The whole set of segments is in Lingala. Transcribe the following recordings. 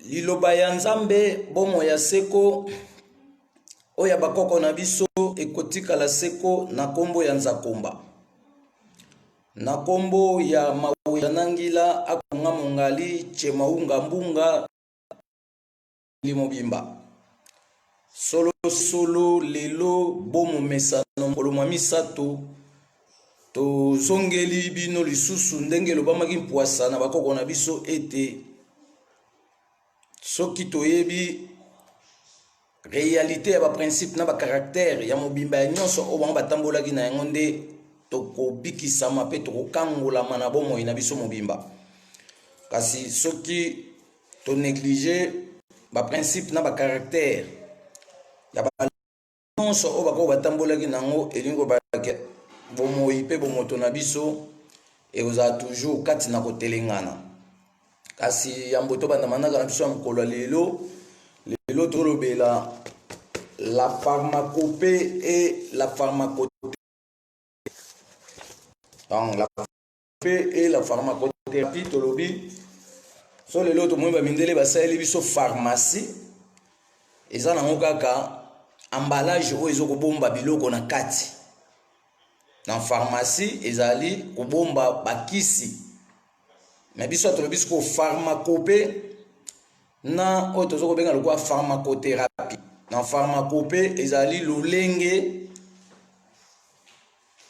Liloba ya Nzambe bomo ya seko oya bakoko na biso ekotika la seko na kombo ya Nzakomba. Na kombo ya mawe nangila akonga mongali chemaunga mbunga limobimba. Solo lelo bomo mesano mkolomwa misato to zongeli bino lisusu ndenge lobamaki mpwasa na bakoko na biso ete soki toyebi réalité ya ba principe na ba caractère ya mobimba ya nyonso o bango batambolaki na yango nde tokobikisama mpe tokokangolama na bomoi na biso mobimba. Kasi soki to néglige ba principe na ba caractère ya ba nyonso o bako batambolaki nango elingo balaki bomoi mpe bomoto na biso ekozala toujours kati na kotelengana. Kasi yambo to banda manaka na biso ya mokolo lelo tolobela la pharmacopée et la pharmacothérapie. Donc la pharmacopée et la pharmacothérapie tolobi so lelo to moyeba mindele basali biso pharmacie eza nango kaka emballage oyo ezokobomba biloko na kati. Na pharmacie ezali kobomba bakisi. Mais biso tolobi ko pharmacopée na oyo tozokobenga lokwa pharmacothérapie. Na pharmacopée ezali lolenge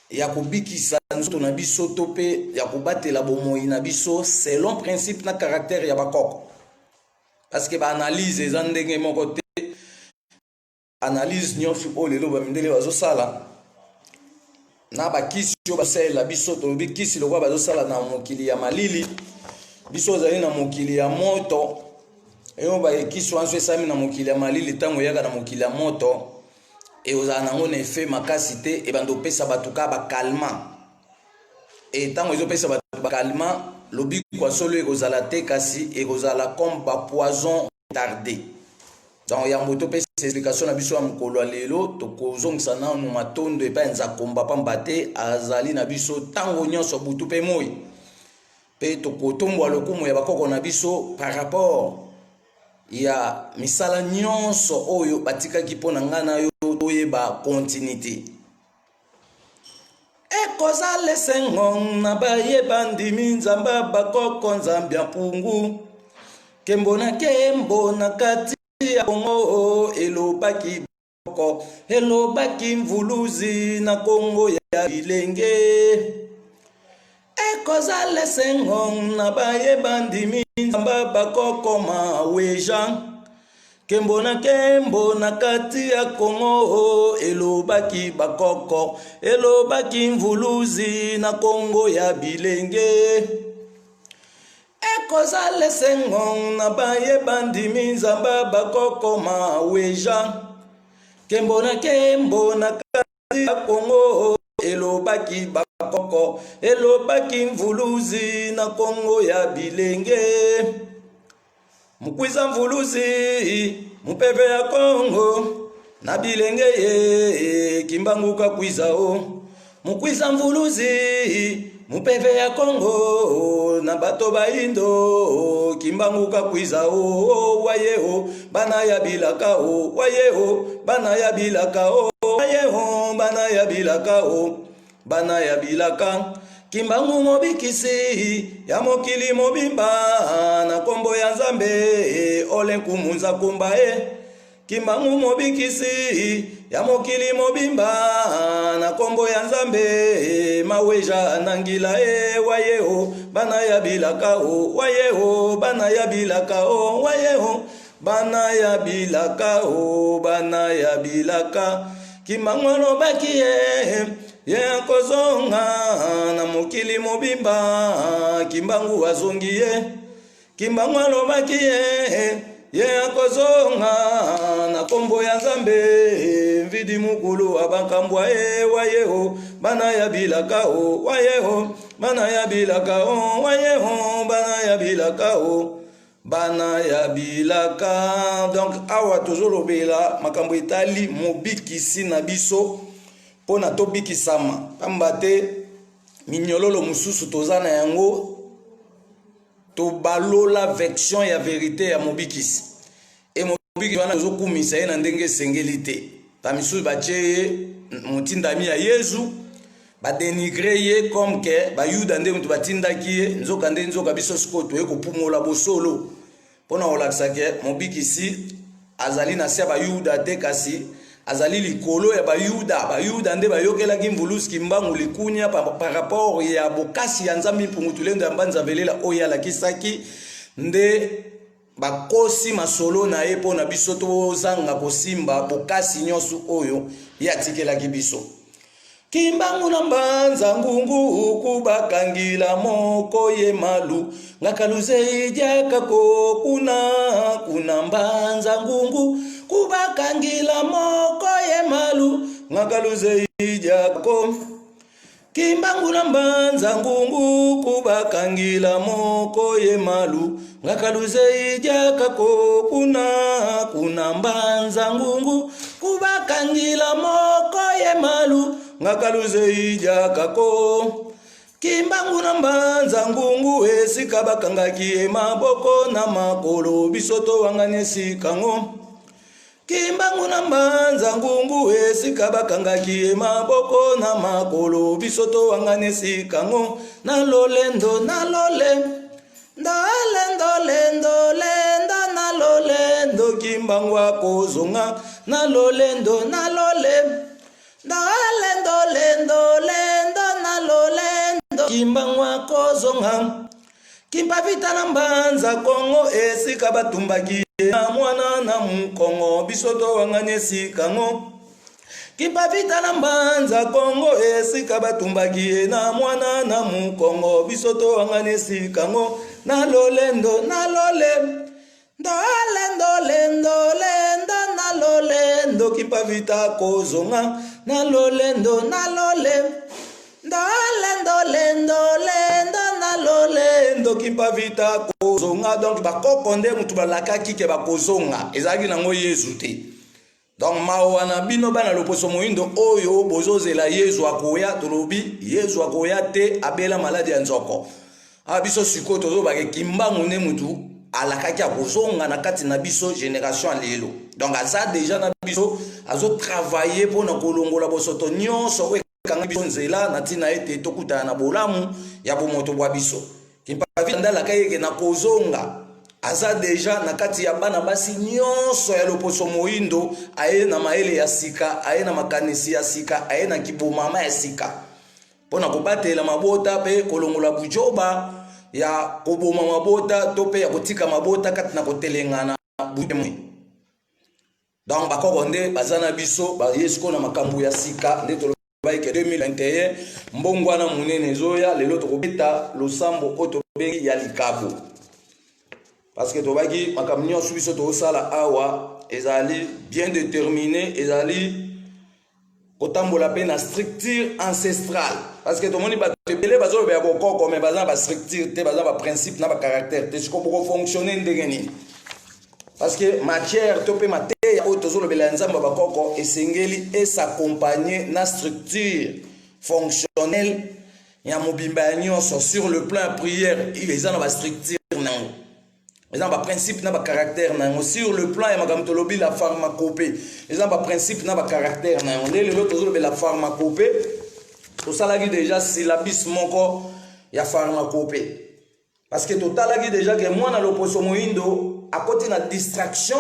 ya kobikisa nzoto na biso to pe ya kobatela bomoi na biso selon principe na caractère ya bakoko. Parce que ba analyse eza ndenge moko te. Analyse nyonso oyo lelo bamindele bazosala na bakisi oyo basala biso tolobi kisi lokwa bazosala na mokili ya malili biso ezali na mokili ya moto eyo baekisi wanso esami na mokili ya malili ntango eyaka na mokili ya moto ekozala nango na efe makasi te ebanda opesa bato ka bakalma ntango ezopesa bato bakalma lobikwa solo ekozala te kasi ekozala comme bapoison tardé. Donc yambo topesa explication na biso ya mokolo ya lelo tokozongisa nanu matondo epai ya Nzakomba pamba te azali na biso ntango nyonso butu mpe moi mpe tokotombwa lokumu ya bakoko na biso par rapport ya misala nyonso oyo batikaki mpo na ngai na yo toyeba continuité. Ekozala esengo na bayeba ndimi Nzamba bakoko Nzambe ya mpungu kembo na kati ya Kongo elobaki boko elobaki mvuluzi na Kongo ya bilenge. Ekozala esengo na bayeba ndimi Nzamba bakoko maweja kembo na kati ya Kongo elobaki bakoko elobaki mvuluzi na Kongo ya bilenge. Ekozala esengo na bayeba ndimi Nzamba bakoko maweja kembo na kati ya Kongo elobaki bakoko elobaki mvuluzi na Kongo ya bilenge. Mukwiza mvuluzi mupeve ya Kongo na bilenge ye kimbanguka kwiza o. Mukwiza mvuluzi mupeve ya Kongo na bato baindo kimbanguka kwiza o. Waye o bana ya bilaka o. Waye o bana ya bilaka o. Waye o bana ya bilaka o. Bana ya bilaka kimbangu mobikisi ya mokili mobimba na kombo ya Nzambe ole nkumu Nzakomba kimbangu mobikisi ya mokili mobimba na kombo ya Nzambe maweja nangila waye o bana ya bilaka o. Waye o bana ya bilaka o. Waye o bana ya bilaka o. Bana ya bilaka kimbangu lobaki ye kozonga na mokili mobimba kimbangu azongi ye kimbangu alobaki ye kozonga na kombo ya Nzambe mvidi mukulu abakambwa waye o bana ya bilaka o. Waye o bana ya bilaka o. Waye o bana ya bilaka o. Bana ya bilaka. Donc awa tozolobela makambo etali mobikisi na biso pona tobikisama pamba te minyololo mususu tozana yango to balola vection ya vérité ya mobikisi et mobikisi wana ozokumisa ye na ndenge esengeli te bamisusu batie ye motindami ya Yesu badenigre ye comme ke bayuda nde mutu batindaki ye nzoka nde nzoka biso sikoyo toye kopumola bosolo mpona kolakisa ke mobikisi azali na se ya bayuda te kasi azali likolo ya bayuda nde bayokelaki mvulusi kimbangu likunya par rapport ya bokasi ya nzambe mpungutulendo ya mbanzavelela oyo alakisaki nde bakosi masolo na ye mpona biso tozanga kosimba bokasi nyonso oyo ye atikelaki biso. Kimbangu na mbanza ngungu kubakangila moko ye malu ngakaluze ijakako kuna mbanza ngungu kubakangila moko ye malu ngakaluze ijakako. Kimbangu na mbanza ngungu kubakangila moko ye malu ngakaluze ijakako kuna mbanza ngungu kubakangila moko ye malu ngakaluze ijakako. Kimbangu na mbanza ngungu esika bakangaki maboko na makolo bisoto wangane sikango. Kimbangu na mbanza ngungu esika bakangaki maboko na makolo bisoto wangane sikango. Nalolendo nalolendo kimbangu akozonga nalolendo kimbangu akozonga. Kimpavita na mbanza Kongo esika batumbaki na mwana na mukongo bisoto wangane sikango. Kimpavita na mbanza Kongo esika batumbaki na mwana na mukongo bisoto wangane sikango. Nalolendo kimpavita kozonga nalolendo kimpavita kozonga. Donc bakoko nde mutu balakaki ke bakozonga ezalaki nango Yesu te. Donc mawana bino bana loposo moindo oyo bozozela Yesu akoya tolobi Yesu akoya te abela maladi ya nzoko. Biso siko tozo bake kimbangu ne mutu alakaki akozonga na kati na biso génération lelo. Donc aza déjà na biso azo travailler pona kolongola bosoto nyonso kanga biso nzela na tina ete tokutana na bolamu ya bomoto bwa biso. Kimpavi ndala kayeke na kozonga aza déjà na kati ya bana basi nyonso ya loposo moindo aye na maele ya sika aye na makanisi ya sika aye na kibomama ya sika pona kobatela mabota pe kolongola bujoba ya koboma mabota to pe ya kotika mabota kati na kotelengana butemo. Donc bakoko nde bazana biso ba yesko na makambu ya sika nde to baike 2021 mbongwana munene zoya lelo tokobeta losambo otobengi ya likabo parce que tobaki makambu nyonso biso tosala awa ezali bien déterminé ezali kotambola pe na structure ancestrale parce que tomoni ba tebele bazo be bokoko mais bazana ba structure te bazana ba principe na ba caractère te siko boko fonctionner ndenge nini parce que matière to pe matière o tozolo bela nzamba bakoko esengeli et s'accompagner na structure fonctionnelle ya mobimba nyonso sur le plan prière il est dans ba structure nango ils ont ba principe na ba caractère nango sur le plan ya makamtolobi la pharmacopée ils ont ba principe na ba caractère nango le l'autre tozolo bela pharmacopée to salaki déjà syllabis moko ya pharmacopée parce que totalaki déjà que moi na loposo moindo à côté na distraction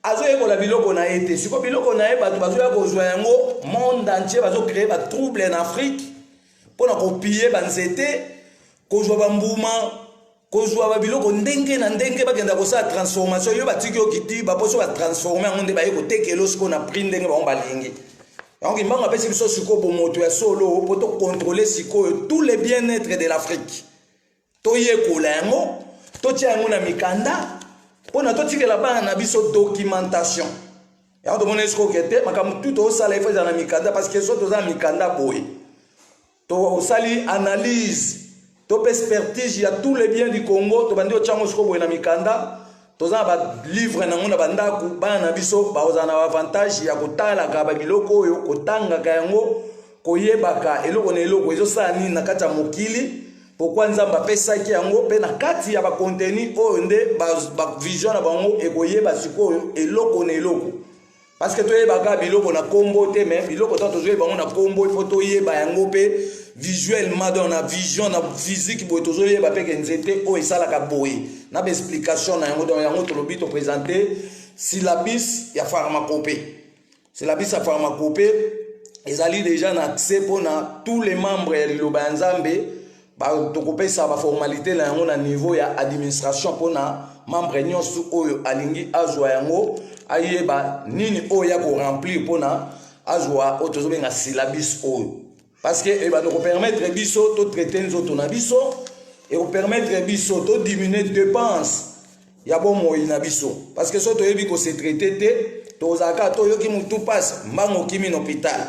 azo yekola biloko na ete siko biloko na eba bazo ya kozwa yango monde entier bazo créer ba trouble en Afrique pona kopiller banzete kozwa bambuma kozwa ba biloko ndenge na ndenge bakenda kosa transformation yo batiki okiti ba poso ba transformer ngonde ba yeko tekelo siko na prix ndenge ba ombalingi. Donc il m'a appelé biso siko bo moto ya solo poto contrôler siko tous les bien-être de l'Afrique. To yekola yango to tia yango na mikanda pona to tikela bana na biso documentation. Ya to mona siko kete makamu tout o sala ifo na mikanda parce que so to za mikanda boy. To o sali analyse to expertise ya tous les biens du Congo to bandi o chango siko boy na mikanda. Toza ba livre na ngona banda ku bana biso ba ozana avantage ya kotala ka ba biloko yo kotanga ka yango koyebaka eloko na eloko ezo sala nini na kati ya mokili pourquoi nzamba pesa ki yango pe na kati ya ba contenu oyo nde ba vision na bango ekoyeba sikoyo eloko na eloko parce que toyeba biloko na kombo te mais biloko tozoyeba bango na kombo il faut toyeba yango pe visuellement dans la vision na physique boye tozoyeba pe ke nzete oyo esalaka boye na ba explication na yango dans yango tolobi to présenter syllabus ya pharmacopée. Syllabus ya pharmacopée ezali déjà na accès pour na tous les membres ya liloba nzambe ba tokopesa ba formalité na yango na niveau ya administration pour na membre nyonso oyo alingi azwa yango ayeba nini oyo ya ko remplir pour na azwa otozobenga syllabus oyo parce que eba ko permettre biso to traiter nzoto na biso et ko permettre biso to diminuer dépenses ya bomo ina biso parce que so to yebi ko se traiter te to zaka to yoki mutu passe mbango kimi na hôpital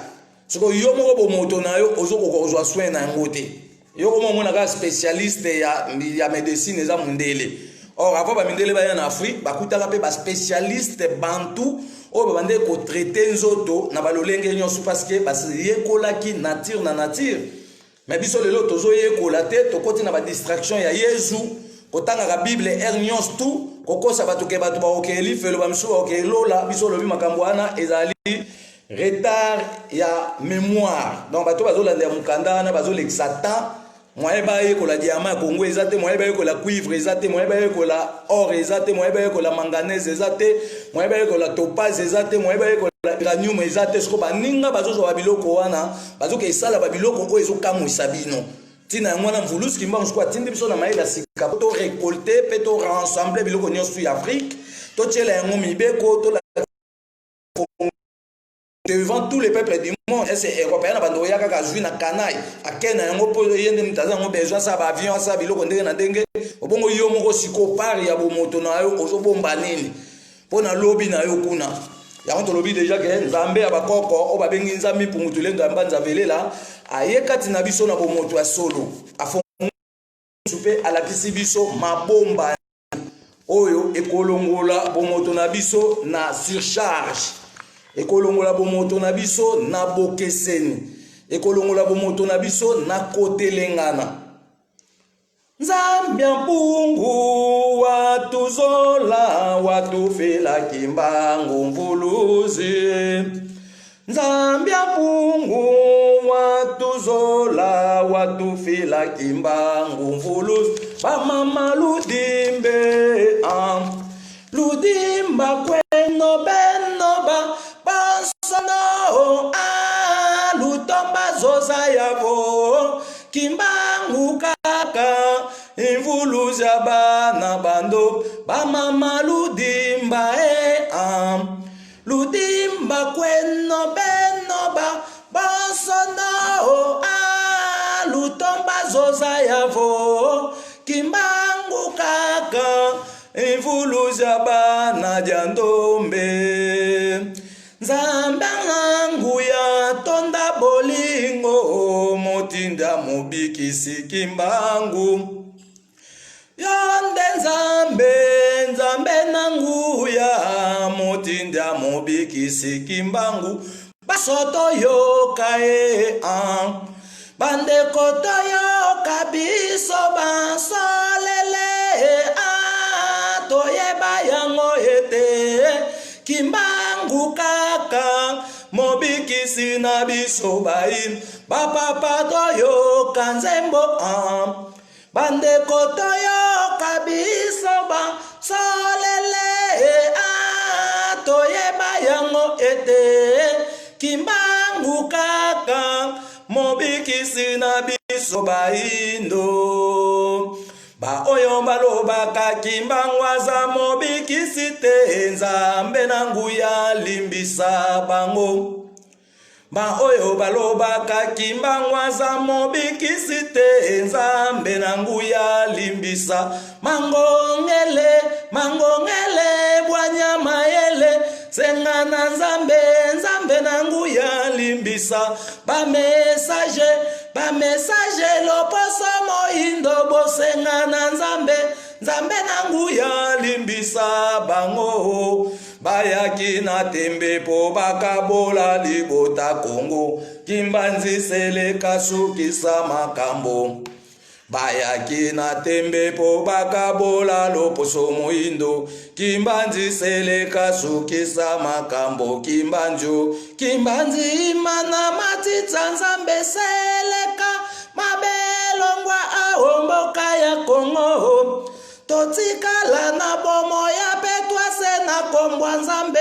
siko yo moko bomoto na yo ozoko ko ozwa soin na ngote yo ko mona ka spécialiste ya médecine eza mundele or avant ba mindele ba en Afrique ba kutaka pe ba spécialiste bantu o ba bande ko traiter nzoto na balolenge nyonso parce que ba yekola ki nature na nature mais biso lelo tozo yekola te to koti na ba distraction ya Yesu kotanga ka Bible nyonso tout kokosa bato ke bato ba okeli felo ba msu okelola biso lobi makambo wana ezali retard ya mémoire donc bato bazolanda mukanda na bazolekisa temps moye baye ko la diamant Congo ezate moye baye ko la cuivre ezate moye baye ko la or ezate moye baye ko la manganèse ezate moye baye ko la topaz ezate moye baye ko la uranium ezate sko baninga bazozo babiloko wana bazoke esala babiloko oyo ezokamwisa bino tina ngwana mvulusi kimba msko atindi biso na maila sika to récolter pe to rassembler biloko nyonso ya Afrique to tshela yango mibeko to devant tous les peuples du monde et c'est européen bando yaka kazwi na kanai akena yango po yende mutaza ngo besoin sa ba avion sa biloko ndenge na ndenge obongo yo moko siko pari ya bomoto na yo ozobomba nini pona lobi na yo kuna yango to lobi déjà que nzambe abakoko o babengi nzambi pungutulenga mbanza velela ayekati na biso na bomoto ya solo afongo supe alakisi biso mabomba oyo ekolongola bomoto na biso na surcharge ekolongola bomoto na biso na bokeseni ekolongola bomoto na biso na kotelengana nzambe mpungu watuzola watufela kimbangu mvuluzi nzambe mpungu watuzola watufela kimbangu mvuluzi bamama ludimbe ludimba kweno benoba basono lutomba zoza yavo kimbangu kaka imvuluzi bana bando bamama ludimba ludimba kweno benoba basono lutomba zoza yavo kimbangu kaka imvuluzi bana jandombe nzambe ngangu ya tonda bolingo motinda mobikisi kimbangu yonde nzambe nangu ya motinda mobikisi kimbangu basoto yoka bandeko toyoka biso basolele toyeba yango ete kimbangu kaka mobikisi na biso bain bapapa toyoka nzembo bandeko toyoka biso basolele toyeba yango ete kimbangu kaka mobikisi na biso baindo ba oyo balobaka kimbangu aza mobikisi te nzambe nangu ya limbisa bango ba oyo balobaka kimbangu aza mobikisi te nzambe nangu ya limbisa mangongele bwanyama yele senga na nzambe nangu ya limbisa ba message loposo moindo bosenga na nzambe nangu ya limbisa bango bayaki na tembe po bakabola libota Kongo kimbanzi seleka sukisa makambo bayaki na tembe po bakabola loposo moindo kimbanzi seleka sukisa makambo kimbanjo kimbanzi imana matitsa nzambe seleka mabelongwa ahomboka ya Kongo totikala na bomo ya petwa se na kombwa nzambe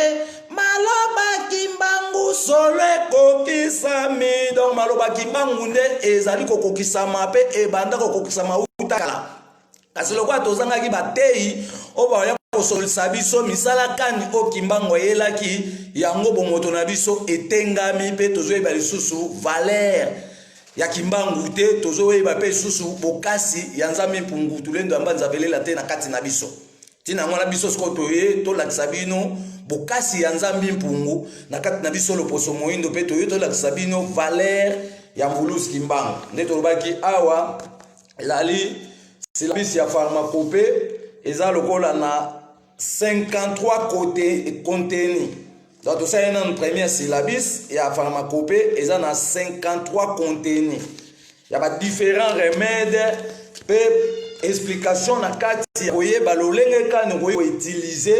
maloba kimbangu sole kokisa mi donc maloba kimbangu nde ezali kokokisa mape ebanda kokokisa mautakala kasi lokwa tozanga ki batei oba ya kosolisa biso misala kani o kimbangu yelaki yango bomoto na biso etengami pe tozoyeba lisusu valeur ya kimbangu te tozoyeba pe lisusu bokasi ya nzambe mpungu tulendo amba nzabelela te na kati na biso tina ngwana biso siko toye tolakisa bino bokasi ya nzambe mpungu na kati na biso loposo moindo pe toye tolakisa bino valeur ya mvulusi kimbangu nde tolobaki awa ezali silabisi ya pharmacopée eza lokola na 53 côté contenu. Donc ça est une première syllabis et à pharmacopée et ça a 53 contenus. Il y a différents remèdes, explications na kati voyez balolenge kan vous utiliser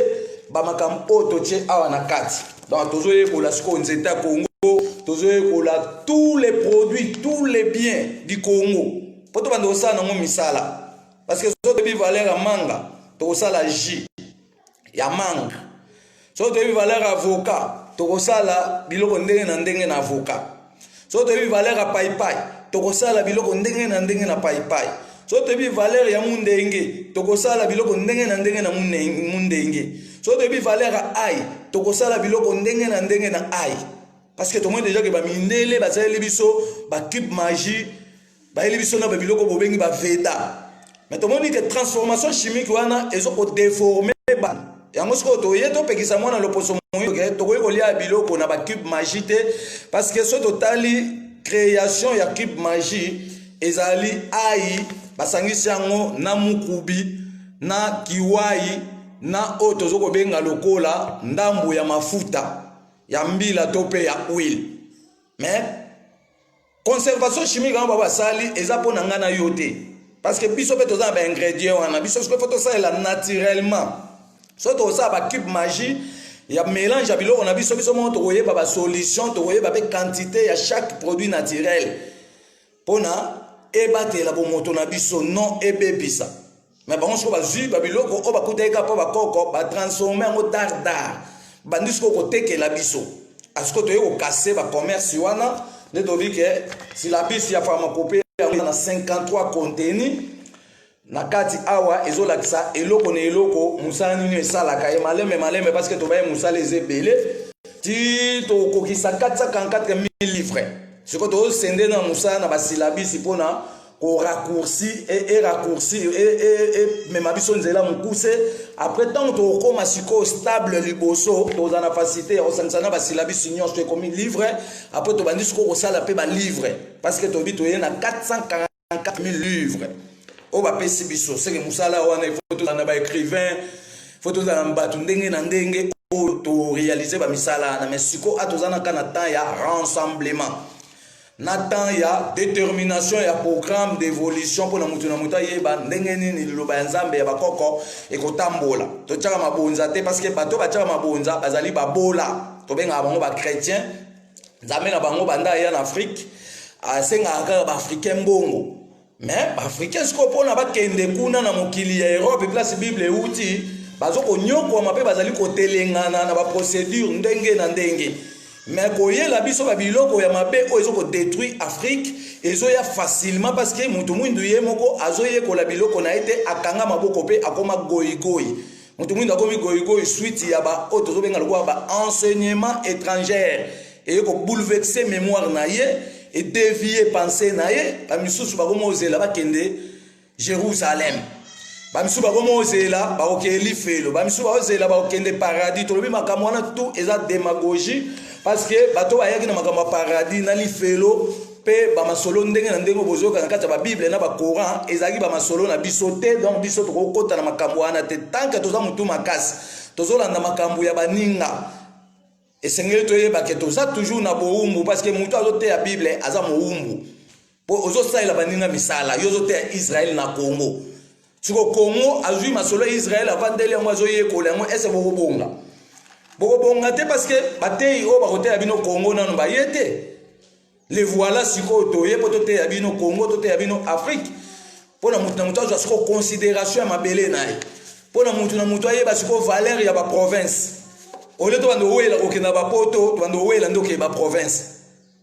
ba makam otoche awa na kati. Donc tozoye ko la sko nzeta Congo, tozoye ko la tous les produits, tous les biens du Congo. Poto bando ça na mo misala. Parce que so de valeur manga, to ça la jus. Ya manga. So te valeur avocat, tokosala biloko ndenge na ndenge na avocat. So te valeur a paipai, tokosala biloko ndenge na ndenge na paipai. So te valeur ya mundenge, tokosala biloko ndenge na ndenge na mundenge. So te valeur a ai, tokosala biloko ndenge na ndenge na ai. Parce que tout le monde déjà que ba mindele ba sala biso ba cube magie, ba biso na ba biloko bobengi ba veda. Mais tout le monde dit que transformation chimique wana ezo ko déformer ba yango siko toye to pekisa mwana loposo moyo ke tokoye kolia biloko na ba cube magie te parce que so totali création ya cube magie ezali ai basangisi yango na mukubi na kiwai na oto zoko benga lokola ndambu ya mafuta ya mbila to pe ya huile mais conservation chimique ngaba basali eza pona ngana yote parce que biso pe toza ba ingrédients wana biso siko photo ça la naturellement. So to ça ba cube magie ya mélange ya biloko na biso biso mo to koyeba ba solution to koyeba pe quantité ya chaque produit naturel pona ebatela bo moto na biso non ebebisa mais bango siko ba zui ba biloko o ba kuteka po ba koko ba transformer en dardar bandisiko ko tekela biso asko to yeko casser ba commerce wana ne to bi que si la bisi ya pharmacopée na 53 contenus na kati awa ezolakisa eloko na eloko musala nini esalaka maleme parce que tobaye musala ezebele ti tokokisa 444 000 livres siko tozosende na musala na basilabisi mpona koraccourci et raccourci et mema biso nzela mokuse après tant tokokoma siko stable liboso toza na facilité ya kosangisa na basilabisi nyonso ekomi livre après tobandi siko kosala mpe balivre parce que tobi toye na 444 000 livres. O ba pesi biso seke musala wana photo na ba écrivain photo za mbatu ndenge na ndenge o to réaliser ba misala na mesiko atozana kana temps ya rassemblement na temps ya détermination ya programme d'évolution pour na mutu na mutu yeba ndenge nini liloba ya nzambe ya bakoko ekotambola to tshaka mabonza te parce que bato ba tshaka mabonza bazali babola to benga bango ba chrétien nzambe na bango banda ya na Afrique asenga aka ba africain mbongo. Mais africain siko pona bakende kuna na mokili ya Europe place Bible euti bazoko nyoko mape bazali kotelengana na ba procédure ndenge na ndenge mais koyela biso ba biloko ya mabe o ezoko détruire Afrique ezo ya facilement parce que mutu mwindu ye moko azoye ko la biloko na ete akanga maboko pe akoma goigoi mutu mwindu akomi goigoi suite ya ba o tozo benga lokwa ba enseignement étranger et ko bouleverser mémoire na ye et dévier pensée naie ba misusu ba komo ozela ba kende Jérusalem ba misusu ba komo ozela ba okeli felo ba misusu ba ozela ba okende paradis to lobi makambo wana tout eza démagogie parce que bato ba yaki na makambo paradis na li felo pe ba masolo ndenge na ndenge bozoka na kati ba Bible na ba Coran ezaki ba masolo na biso te donc biso to kokota na makambo wana te tant que toza mutu makasi tozolanda makambo ya baninga. Et Seigneur toyeba ke toza toujours na boumbu parce que mutu azote ya Bible aza moumbu po ozo saila baninga misala yozo te Israël na Congo siko Congo azui masolo Israël avandeli yango azoyekola yango ese bokobonga te parce que batei o bakote ya bino Congo nano bayete les voilà siko toye po tote ya bino Congo tote ya bino Afrique pona mutu na mutu azwa siko considération ya mabele naye pona mutu na mutu ayeba siko valeur ya ba province ole to bando wela okenda ba poto to bando wela ndoke ba province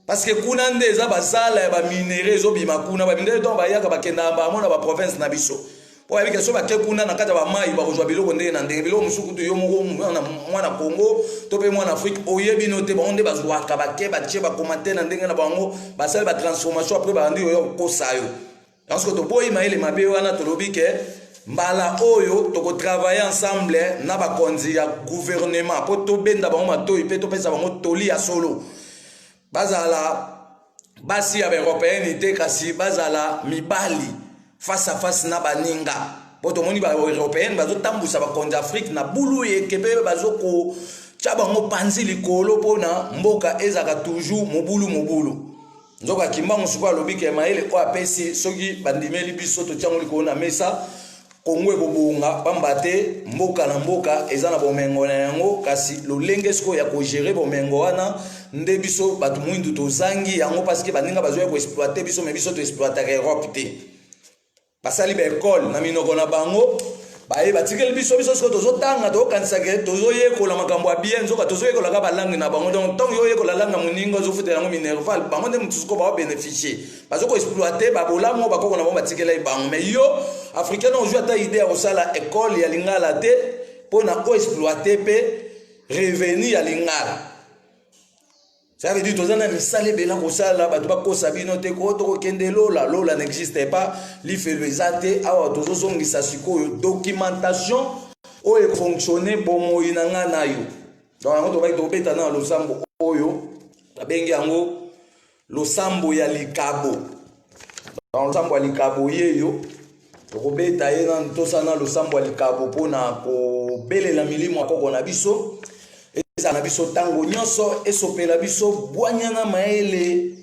parce que kuna nde eza bazala ya ba minéraux ezobima kuna ba minéraux to bayaka bakenda ba mona ba province na biso po abika so bake kuna na kata ba mai ba kozwa biloko ndenge na ndenge biloko musuku to yo moko mwana Congo to pe mwana Afrique oyebi no te ba onde bazwa ka bake ba tie ba commenter na ndenge na bango ba sala ba transformation après ba ndi yo kosayo parce que to boyi maile mabe wana to lobi ke mbala oyo to ko travailler ensemble na ba konzi ya gouvernement po to benda bango matoyi pe to pesa bango toli ya solo bazala basi ya européenne te kasi bazala mibali face à face na baninga poto moni ba européenne bazo tambusa ba konzi Afrique na bulu ekebe bazo ko tshaba ngo panzi likolo pona mboka ezaka toujours mobulu nzoka kimbango suka lobike maele ko apesi soki bandimeli biso to tyango likolo na mesa Kongo ekobunga bambate mboka na mboka eza na bomengo na yango kasi lolenge siko ya ko gérer bomengo wana nde biso batu mwindu tozangi yango parce que baninga bazo ko exploiter biso mais biso to exploiter Europe te basali ba école na minoko na bango baye batikeli biso siko tozotanga to kanisa ke tozoyekola makambo ya bien nzoka tozoyekola ka balangi na bango donc tant yoyekola langa moningo zofutela yango minerval bango nde mutusuko ba bénéficier bazoko exploiter babolamo bakoko na bango batikela bango mais yo africain on joue ta idée au sala école ya lingala te pona ko exploiter pe revenu ya lingala ça veut dire tozana misale bela ko sala batu ba kosa bino te ko to kende lola n'existe pas li fait le zate awa tozozongisa sikoyo documentation o e fonctionner bomo inanga nayo donc to ba to beta na lo sambo oyo babengi yango lo sambo ya likabo dans lo sambo ya likabo yeyo to beta yena ntosana lo sambo ya likabo pona ko belela milimo akoko na biso eza na biso tango nyonso esopela biso bwanyana maele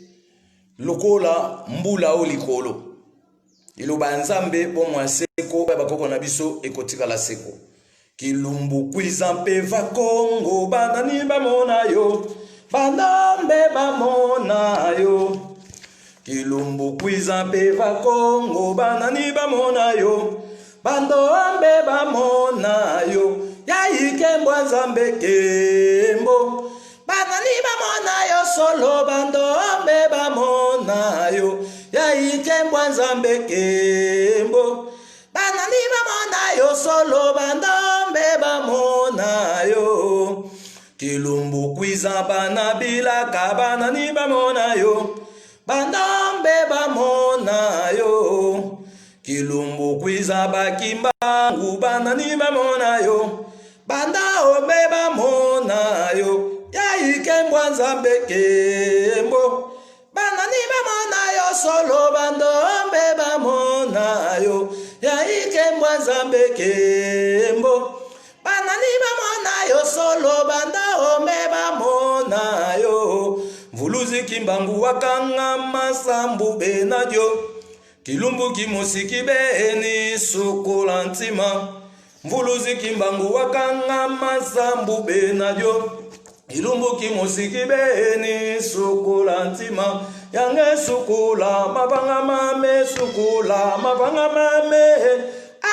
lokola mbula o likolo iloba nzambe bomwa seko bakoko na biso ekotika la seko kilumbu kwiza mpeva Kongo bandani bamona yo bandambe bamona yo kilumbu kwiza mpeva Kongo bandani bamona yo bandombe bamona yo yaike mbwanzambe kembo banani bamona yo solo bandombe bamona yo yaike mbwanzambe kembo banani bamona yo solo bandombe bamona yo kilumbu kwiza bana bilaka banani bamona yo bandombe bamona yo kilumbu kwiza bakimbangu banani bamona yo banda ombe bamona yo yaike mbwanzambe kembo banani bamona yo solo bandombe bamona yo yaike mbwanzambe kembo banani bamona yo solo banda ombe bamona yo mvuluzi kimbangu wakanga masambu benadio kilumbu kimosiki beni sukola ntima mvuluzi kimbangu wakanga masambu benadio kilumbu kimosiki beni sukola ntima yange sukula mabanga mame sukula mabanga mame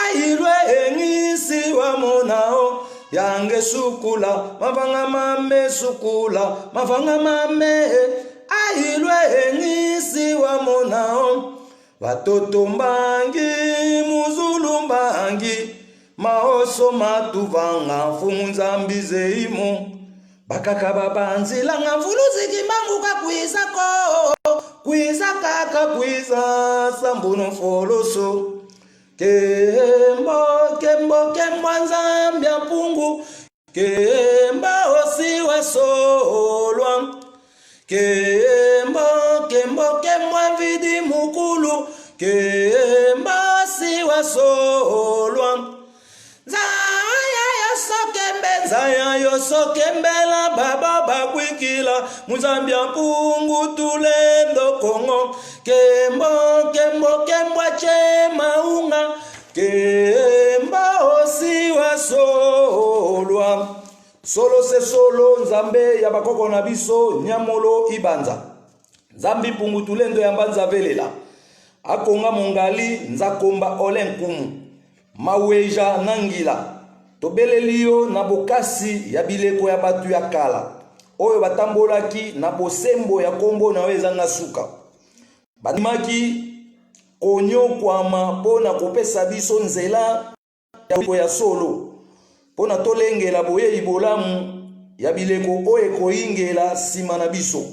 ailwe engisi wa monao yange sukula mabanga mame sukula mabanga mame ailwe engisi wa monao watoto mbangi muzulu mbangi maoso matuvanga funza mbize imo bakaka babanzila nga mvuluzi kimbangu kwiza kaka kwiza sambuno foloso kembo nzambia mpungu kemba osiwe solwa kembo vidi mukulu kemba siwe solwa zaya ya sokembe Ezaya yoso kembela baba bakwikila Muzambia mpungu tulendo Kongo Kembo chema unga Kemba osi wa solwa Solo se solo nzambe ya bakoko na biso Nyamolo ibanza Nzambi mpungu tulendo ya mbanza velela Akonga mongali nzakomba olenkumu Maweja nangila Tobelelio na bokasi ya bileko ya batu ya kala Oyo batambolaki na bosembo ya kombo na wezanga suka Bandimaki konyo kwama pona kopesa biso nzela ya solo Pona tolengela boye ibolamu ya bileko oyo koingela sima na biso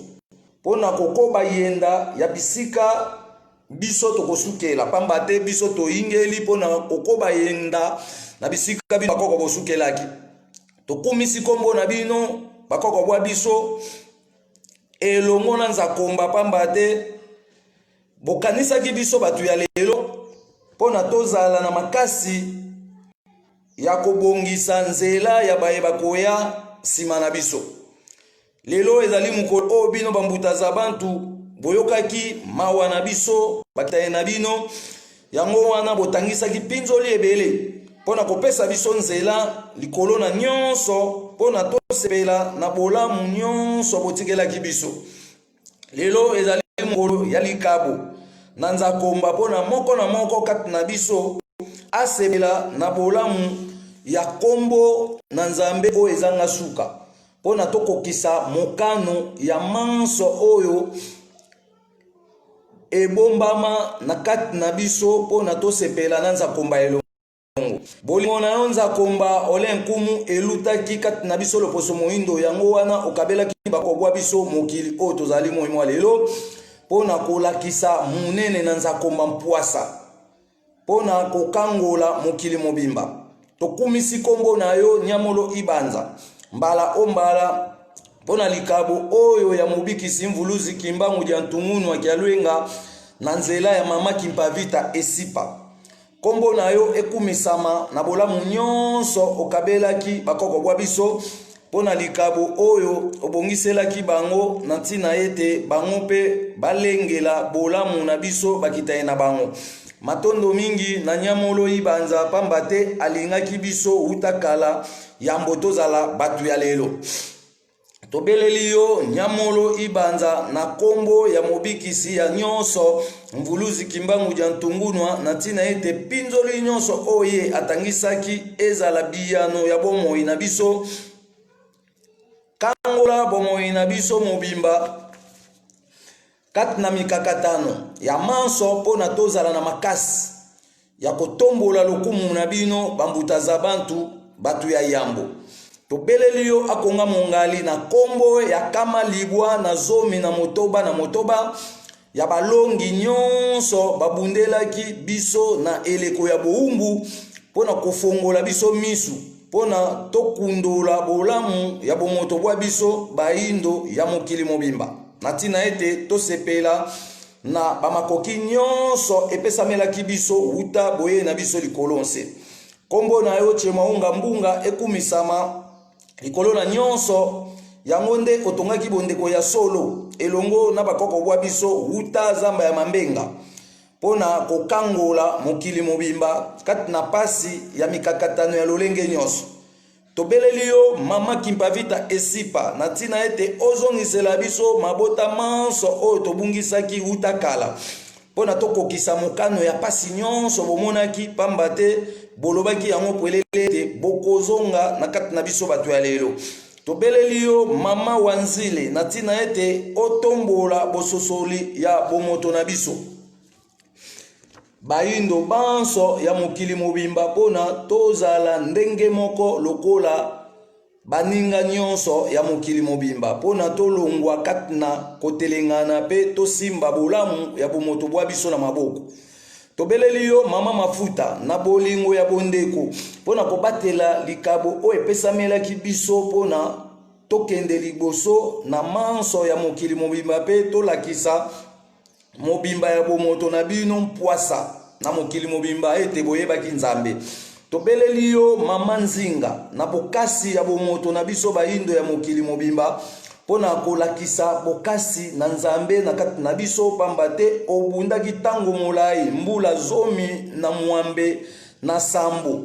Pona kokoba yenda ya bisika biso tokosukela pamba te biso toingeli pona kokoba yenda na bisika biso bakoko bosukelaki tokumisi kombo na bino bakoko bwa biso elongo na nzakomba pamba te bokanisaki biso batu ya lelo pona tozala na makasi ya kobongisa nzela ya bayeba koya sima na biso lelo ezali mukolo o bino bambuta za bantu boyokaki mawa na biso bataye na bino yango wana botangisaki pinzoli ebele pona kopesa biso nzela likolo na nyonso pona tosepela na bolamu nyonso botikelaki biso lelo ezali mukolo ya likabo na nzakomba pona moko na moko kati na biso asepela na bolamu ya kombo na nzambe oyo ezanga suka pona tokokisa mokano ya manso oyo ebombama na kati na biso pona tosepela na nzakomba elongo bolingo na yo nzakomba olenkumu elutaki kati na biso loposo moindo yango wana okabelaki bakobwa biso mokili oyo tozali moimwa lelo pona kolakisa munene na nzakomba mpwasa pona kokangola mokili mobimba tokumisi kombo na yo Nyamolo ibanza mbala ombala pona likabo oyo ya mobikisi mvuluzi kimbangu dia ntungunu akialwenga na nzela ya mama Kimpavita esipa kombo na yo ekumisama na bolamu nyonso okabelaki bakoko bwa biso pona likabo oyo obongiselaki bango na ntina ete bango pe balengela bolamu na biso bakitaye na bango matondo mingi na Nyamolo ibanza pamba te alingaki biso utakala ya mbotozala batu ya lelo tobeleli yo Nyamolo ibanza na kombo ya mobikisi ya nyonso mvuluzi kimbangu dia ntungunwa na ntina ete pinzoli nyonso oye atangisaki ezala biyano ya bomoi na biso kangola bomoi na biso mobimba kati na mikakatano ya manso pona tozala na makasi ya kotombola lokumu na bino bambuta za bantu batu ya yambo tobeleli yo akonga mongali na kombo ya kama libwa na zomi na motoba ya balongi nyonso babundelaki biso na eleko ya boumbu pona kofongola biso misu pona tokundola bolamu ya bomoto bwa biso baindo ya mokili mobimba na ntina ete tosepela na bamakoki nyonso epesamelaki biso uta boye na biso likolo nse kombo na yo Chemaunga mbunga ekumisama likolo na nyonso yango nde otongaki bondeko ya solo elongo na bakoko bwa biso uta zamba ya mambenga pona kokangola mokili mobimba kati na pasi ya mikakatano ya lolenge nyonso tobeleli yo mama Kimpavita esipa na ntina ete ozongisela biso mabota manso oyo tobungisaki uta kala pona tokokisa mokano ya pasi nyonso bomonaki pamba te bolobaki yango pwelele te bokozonga na kati na biso batu ya lelo tobeleli yo mama Wanzile na ntina ete otombola bososoli ya bomoto na biso baindo banso ya mokili mobimba pona tozala ndenge moko lokola baninga nyonso ya mokili mobimba pona tolongwa kati na kotelengana pe tosimba bolamu ya bomoto bwa biso na maboko tobeleli yo mama Mafuta na bolingo ya bondeko pona kobatela likabo oyo epesamelaki biso pona tokende liboso na manso ya mokili mobimba pe tolakisa mobimba ya bomoto na bino mpwasa na mokili mobimba ete boyebaki nzambe tobeleli yo mama Nzinga na bokasi ya bomoto na biso baindo ya mokili mobimba pona kolakisa bokasi na Nzambe na kati na biso pamba te obundaki tango molai mbula zomi na mwambe na sambo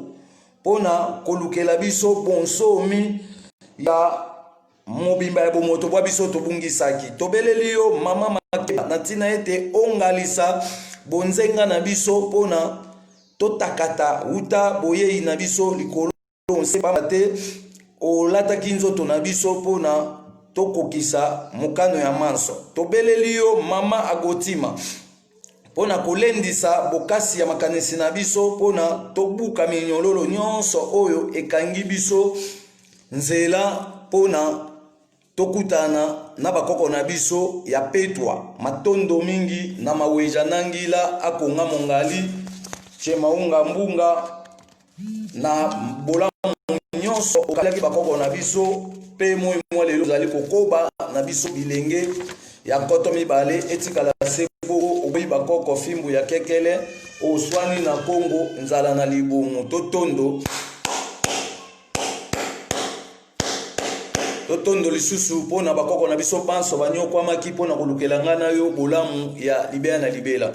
pona kolukela biso bonsomi ya mobimba ya bomoto bwa biso tobungisaki. Tobeleli yo mama Makeba na tina ete ongalisa bonzenga na biso pona totakata uta boyei na biso likolo nse pamba te olataki nzoto na biso pona tokokisa mokano ya manso. Tobeleli yo mama Agotima pona kolendisa bokasi ya makanisi na biso pona tobuka minyololo nyonso oyo ekangi biso nzela pona tokutana na bakoko na biso ya petwa matondo mingi na maweja nangila akonga mongali chemaunga mbunga na bolamu nyonso okalaki bakoko na biso pe moi lelo zali kokoba na biso bilenge ya nkoto mibale etikala sebo obi bakoko fimbu ya kekele oswani na Kongo nzala na libumu totondo lisusu pona bakoko na biso panso banyokwa maki pona kolukela ngana yo bolamu ya libea na libela.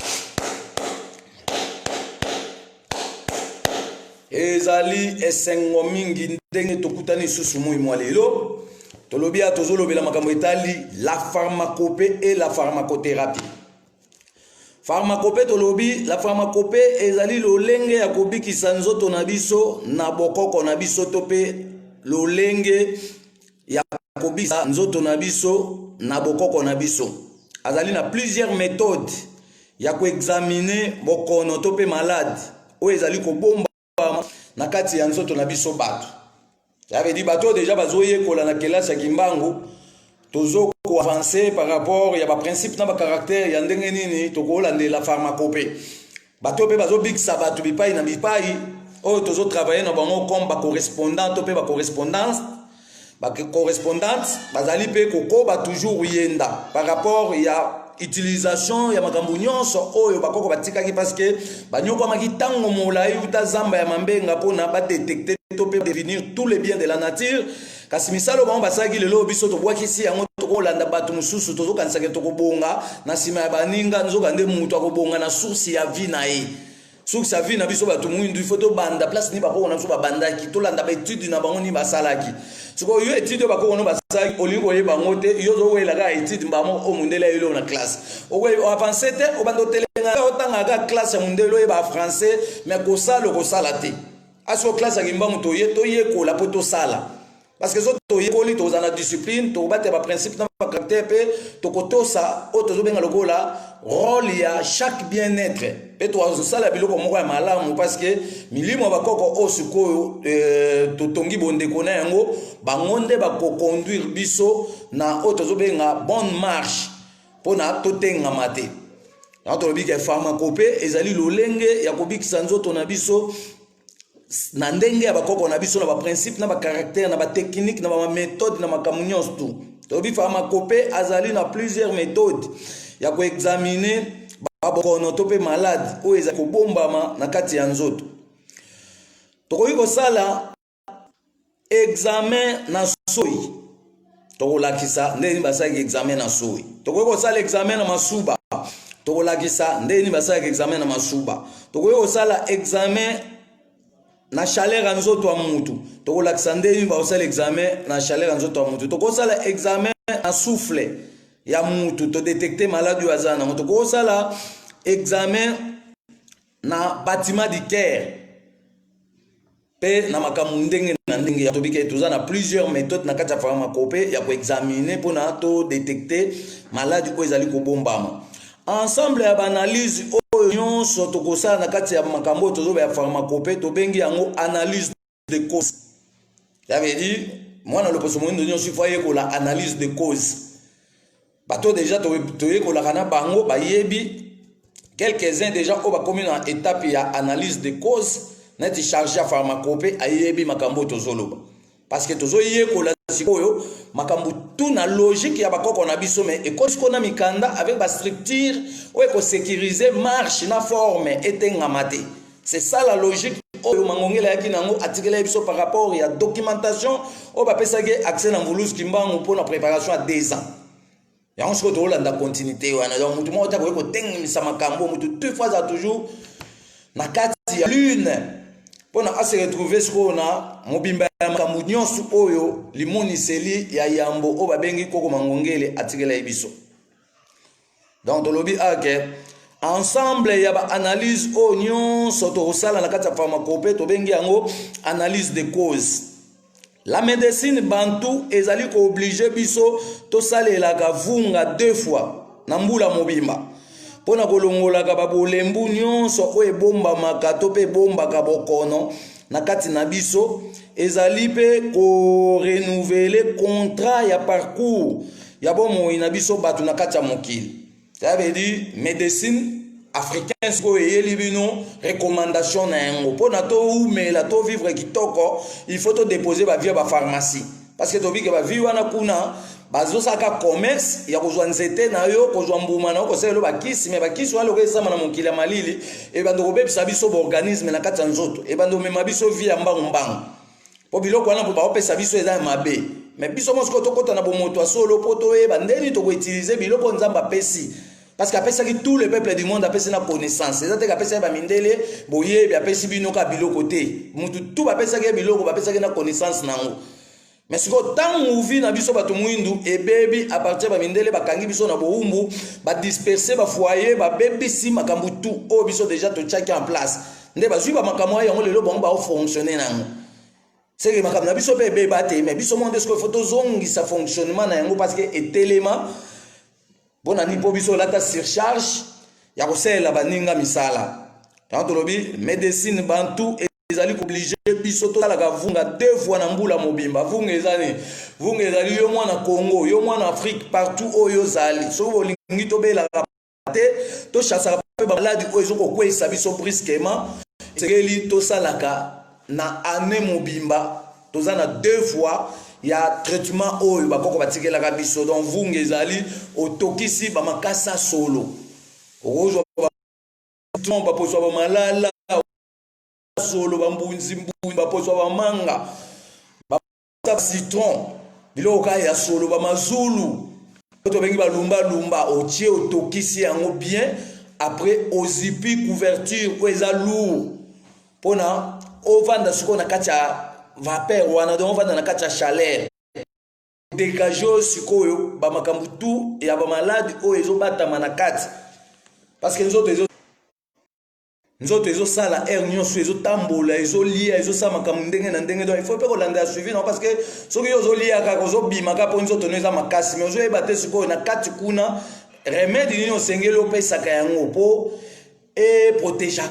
Ezali esengo mingi ndenge tokutani susu moi lelo tolobi atozolobela makambo etali la pharmacopée et la pharmacothérapie. Pharmacopée tolobi la pharmacopée ezali lolenge ya kobikisa nzoto na biso na bokoko na biso to pe lolenge ya kobisa nzoto na biso na bokoko na biso. Azali na plusieurs méthodes ya koexaminer bokono to pe malade o ezali kobomba na kati ya nzoto na biso bato. J'avais dit bato déjà bazoye kola na kelasi ya kimbangu tozo ko avancer par rapport ya ba principe na ba caractère ya ndenge nini tokolande la pharmacopée. Bato pe bazo bikisa bato bipai na bipai o tozo travailler na bango comme ba correspondant to pe ba correspondance ba correspondante bazali pe kokoba toujours yenda par rapport ya utilisation ya makambo nyonso oyo bakoko batikaki parce que banyoko maki tango molai uta zamba ya mambenga pona ba détecter to pe définir tous les biens de la nature kasi misalo bango basaki lelo biso to bwakisi yango to kolanda bato mususu tozo kanisaka to kobonga na sima ya baninga nzoka nde mutu akobonga na source ya vie na ye. Source ya vie na biso bato mwindu ifo to banda place ni bakoko na biso babandaki to landa ba étude na bango ni basalaki. Siko yo étude bakoko no basaki olingo ye bango te yo zo wela ga étude mbamo o mundela yelo na classe. Owe o avancer te o bando telenga otanga ga classe ya mundelo ye ba français mais ko sala te. Aso classe ya mbamo to ye ko la poto sala. Parce que zo ye ko li to za discipline to bate ba principe na ba caractère pe to kotosa o to zo benga lokola rôle ya chaque bien-être. Peto azosala biloko moko ya malamu parce que milimo bakoko osikoyo totongi bondeko na yango bangonde bakoconduire biso na otozobenga bonne marche pona totenga mate. Tolobi ke pharmacopée ezali lolenge ya kobikisa nzoto na biso na ndenge ya bakoko na biso na ba principe na ba caractère na ba technique na ba méthode na makambo nyonso tu. Tolobi pharmacopée azali na plusieurs méthodes ya koexaminer babokono to pe malade o eza kobombama na kati ya nzoto. Tokoki kosala examen na soi tokolakisa ndeni basaki examen na soi. Tokoki kosala examen na masuba tokolakisa ndeni basaki examen na masuba. Tokoki kosala examen na chaleur ya nzoto ya mutu tokolakisa ndeni basala examen na chaleur ya nzoto ya mutu. Tokoki kosala examen na souffle ya mutu to détecter malade yo azana moto ko sala examen na bâtiment du cœur pe na makambo ndenge na ndenge ya tobike toza na plusieurs méthodes na kati ya pharmacopée ya ko examiner pona to détecter malade ko ezali ko bombama ensemble ya analyse oyo nyonso to ko sala na kati ya makambo tozo ya pharmacopée to bengi yango analyse de cause. Ça veut dire moi na le poso mondo nyonso foye ko la analyse de cause. Bato déjà toye ko la kana bango bayebi quelques-uns déjà au ba commis en étape ya analyse de cause net chargé à pharmacopée ayebi makambo tozoloba parce que tozoye ko la sikoyo makambo tout na logique ya bakoko na biso mais et ko na mikanda avec ba structure o ko sécuriser marche na forme etenga mate C'est ça la logique. Oyo mangongela yaki nango atikela biso par rapport à documentation o ba pesaki accès na Mvuluz Kimbangu pour la préparation à 2 ans. Ya on se retrouve là dans continuité wana donc mutu mo ta ko tengisa makambo mutu deux fois à toujours na kati ya lune pour na se retrouver ce qu'on a mobimba ya makambo nyonso oyo limoniseli ya yambo o ba bengi koko mangongele atikela biso. Donc to lobi ake ensemble il y a analyse oignon soto sala na kati pharmacopée to bengi yango analyse de cause. La médecine bantou ezali ko obligé biso to salela ka vunga 2 fois na mbula mobimba pona kolongola ka babolembu nyonso o ebomba makato pe bomba ka bokono na kati na biso ezali pe ko renouveler contrat ya parcours ya bomo ina biso batu na kati ya mokili. Ça veut dire médecine africaine ce que yeli bino recommandation na yango pona to umela to vivre kitoko il faut to déposer ba via ba pharmacie parce que to bi ke ba vivre na kuna bazo saka commerce ya kozwa nzete na yo kozwa mbuma na ko selo ba kisi mais ba kisi walo ko esama na mokili ya malili e bando ko bebisa biso ba organisme na kati ya nzoto e bando mema biso via mbangu mbangu po biloko wana po ba opesa biso eza mabe mais biso mosiko to kota na bomoto solo poto e bandeni to ko utiliser biloko nzamba pesi. Parce qu'après tout le peuple du monde a une connaissance. C'est-à-dire qu'après ça, mindele, boye, après si bino ka bilo côté. Tout après ça, bilo, après ça, na connaissance nango. Mais si tant ouvi na biso bato muindu et baby à partir ba mindele ba kangi biso na boumbu, ba disperser ba foyer, ba baby si makambu tout o biso déjà to check en place. Nde ba zui ba makamwa yango lelo bon ba fonctionner nango. C'est que makamna biso bébé baté mais biso monde ce que photo zongi ça fonctionnement na yango parce que etelema bon ani po biso lata surcharge ya kosela baninga misala tant lobi médecine bantu ezali obligé biso to la vunga 2 fois na mbula mobimba vunga ezali yo mwana Congo yo mwana Afrique partout oyo zali so bolingi to bela te to chassa pe ba maladi oyo zoko kwesa biso brusquement sekeli to salaka na année mobimba tozana 2 fois ya traitement oyo bakoko batikela ka biso donc vunga ezali otokisi ba makasa solo ozo ba poso ba malala solo ba mbunzi ba poso ba manga ba citron biloko ya solo ba mazulu to bengi ba lumba otie otokisi yango bien après ozipi couverture ko eza lourd pona ovanda siko na kacha vapeur wana donc vanda na kati ya chaleur dégager sikoyo ba makambu tout ya ba malade oyo ezobatama na kati parce que nzoto ezo sala air nyonso ezo tambola ezo lia ezo sama makambu ndenge na ndenge donc il faut pe kolanda suivi non parce que soki ezo lia ka kozo bima ka po nzoto neza makasi mais ozo ebate sikoyo na kati kuna remède nini osengeli opesaka yango po e protéger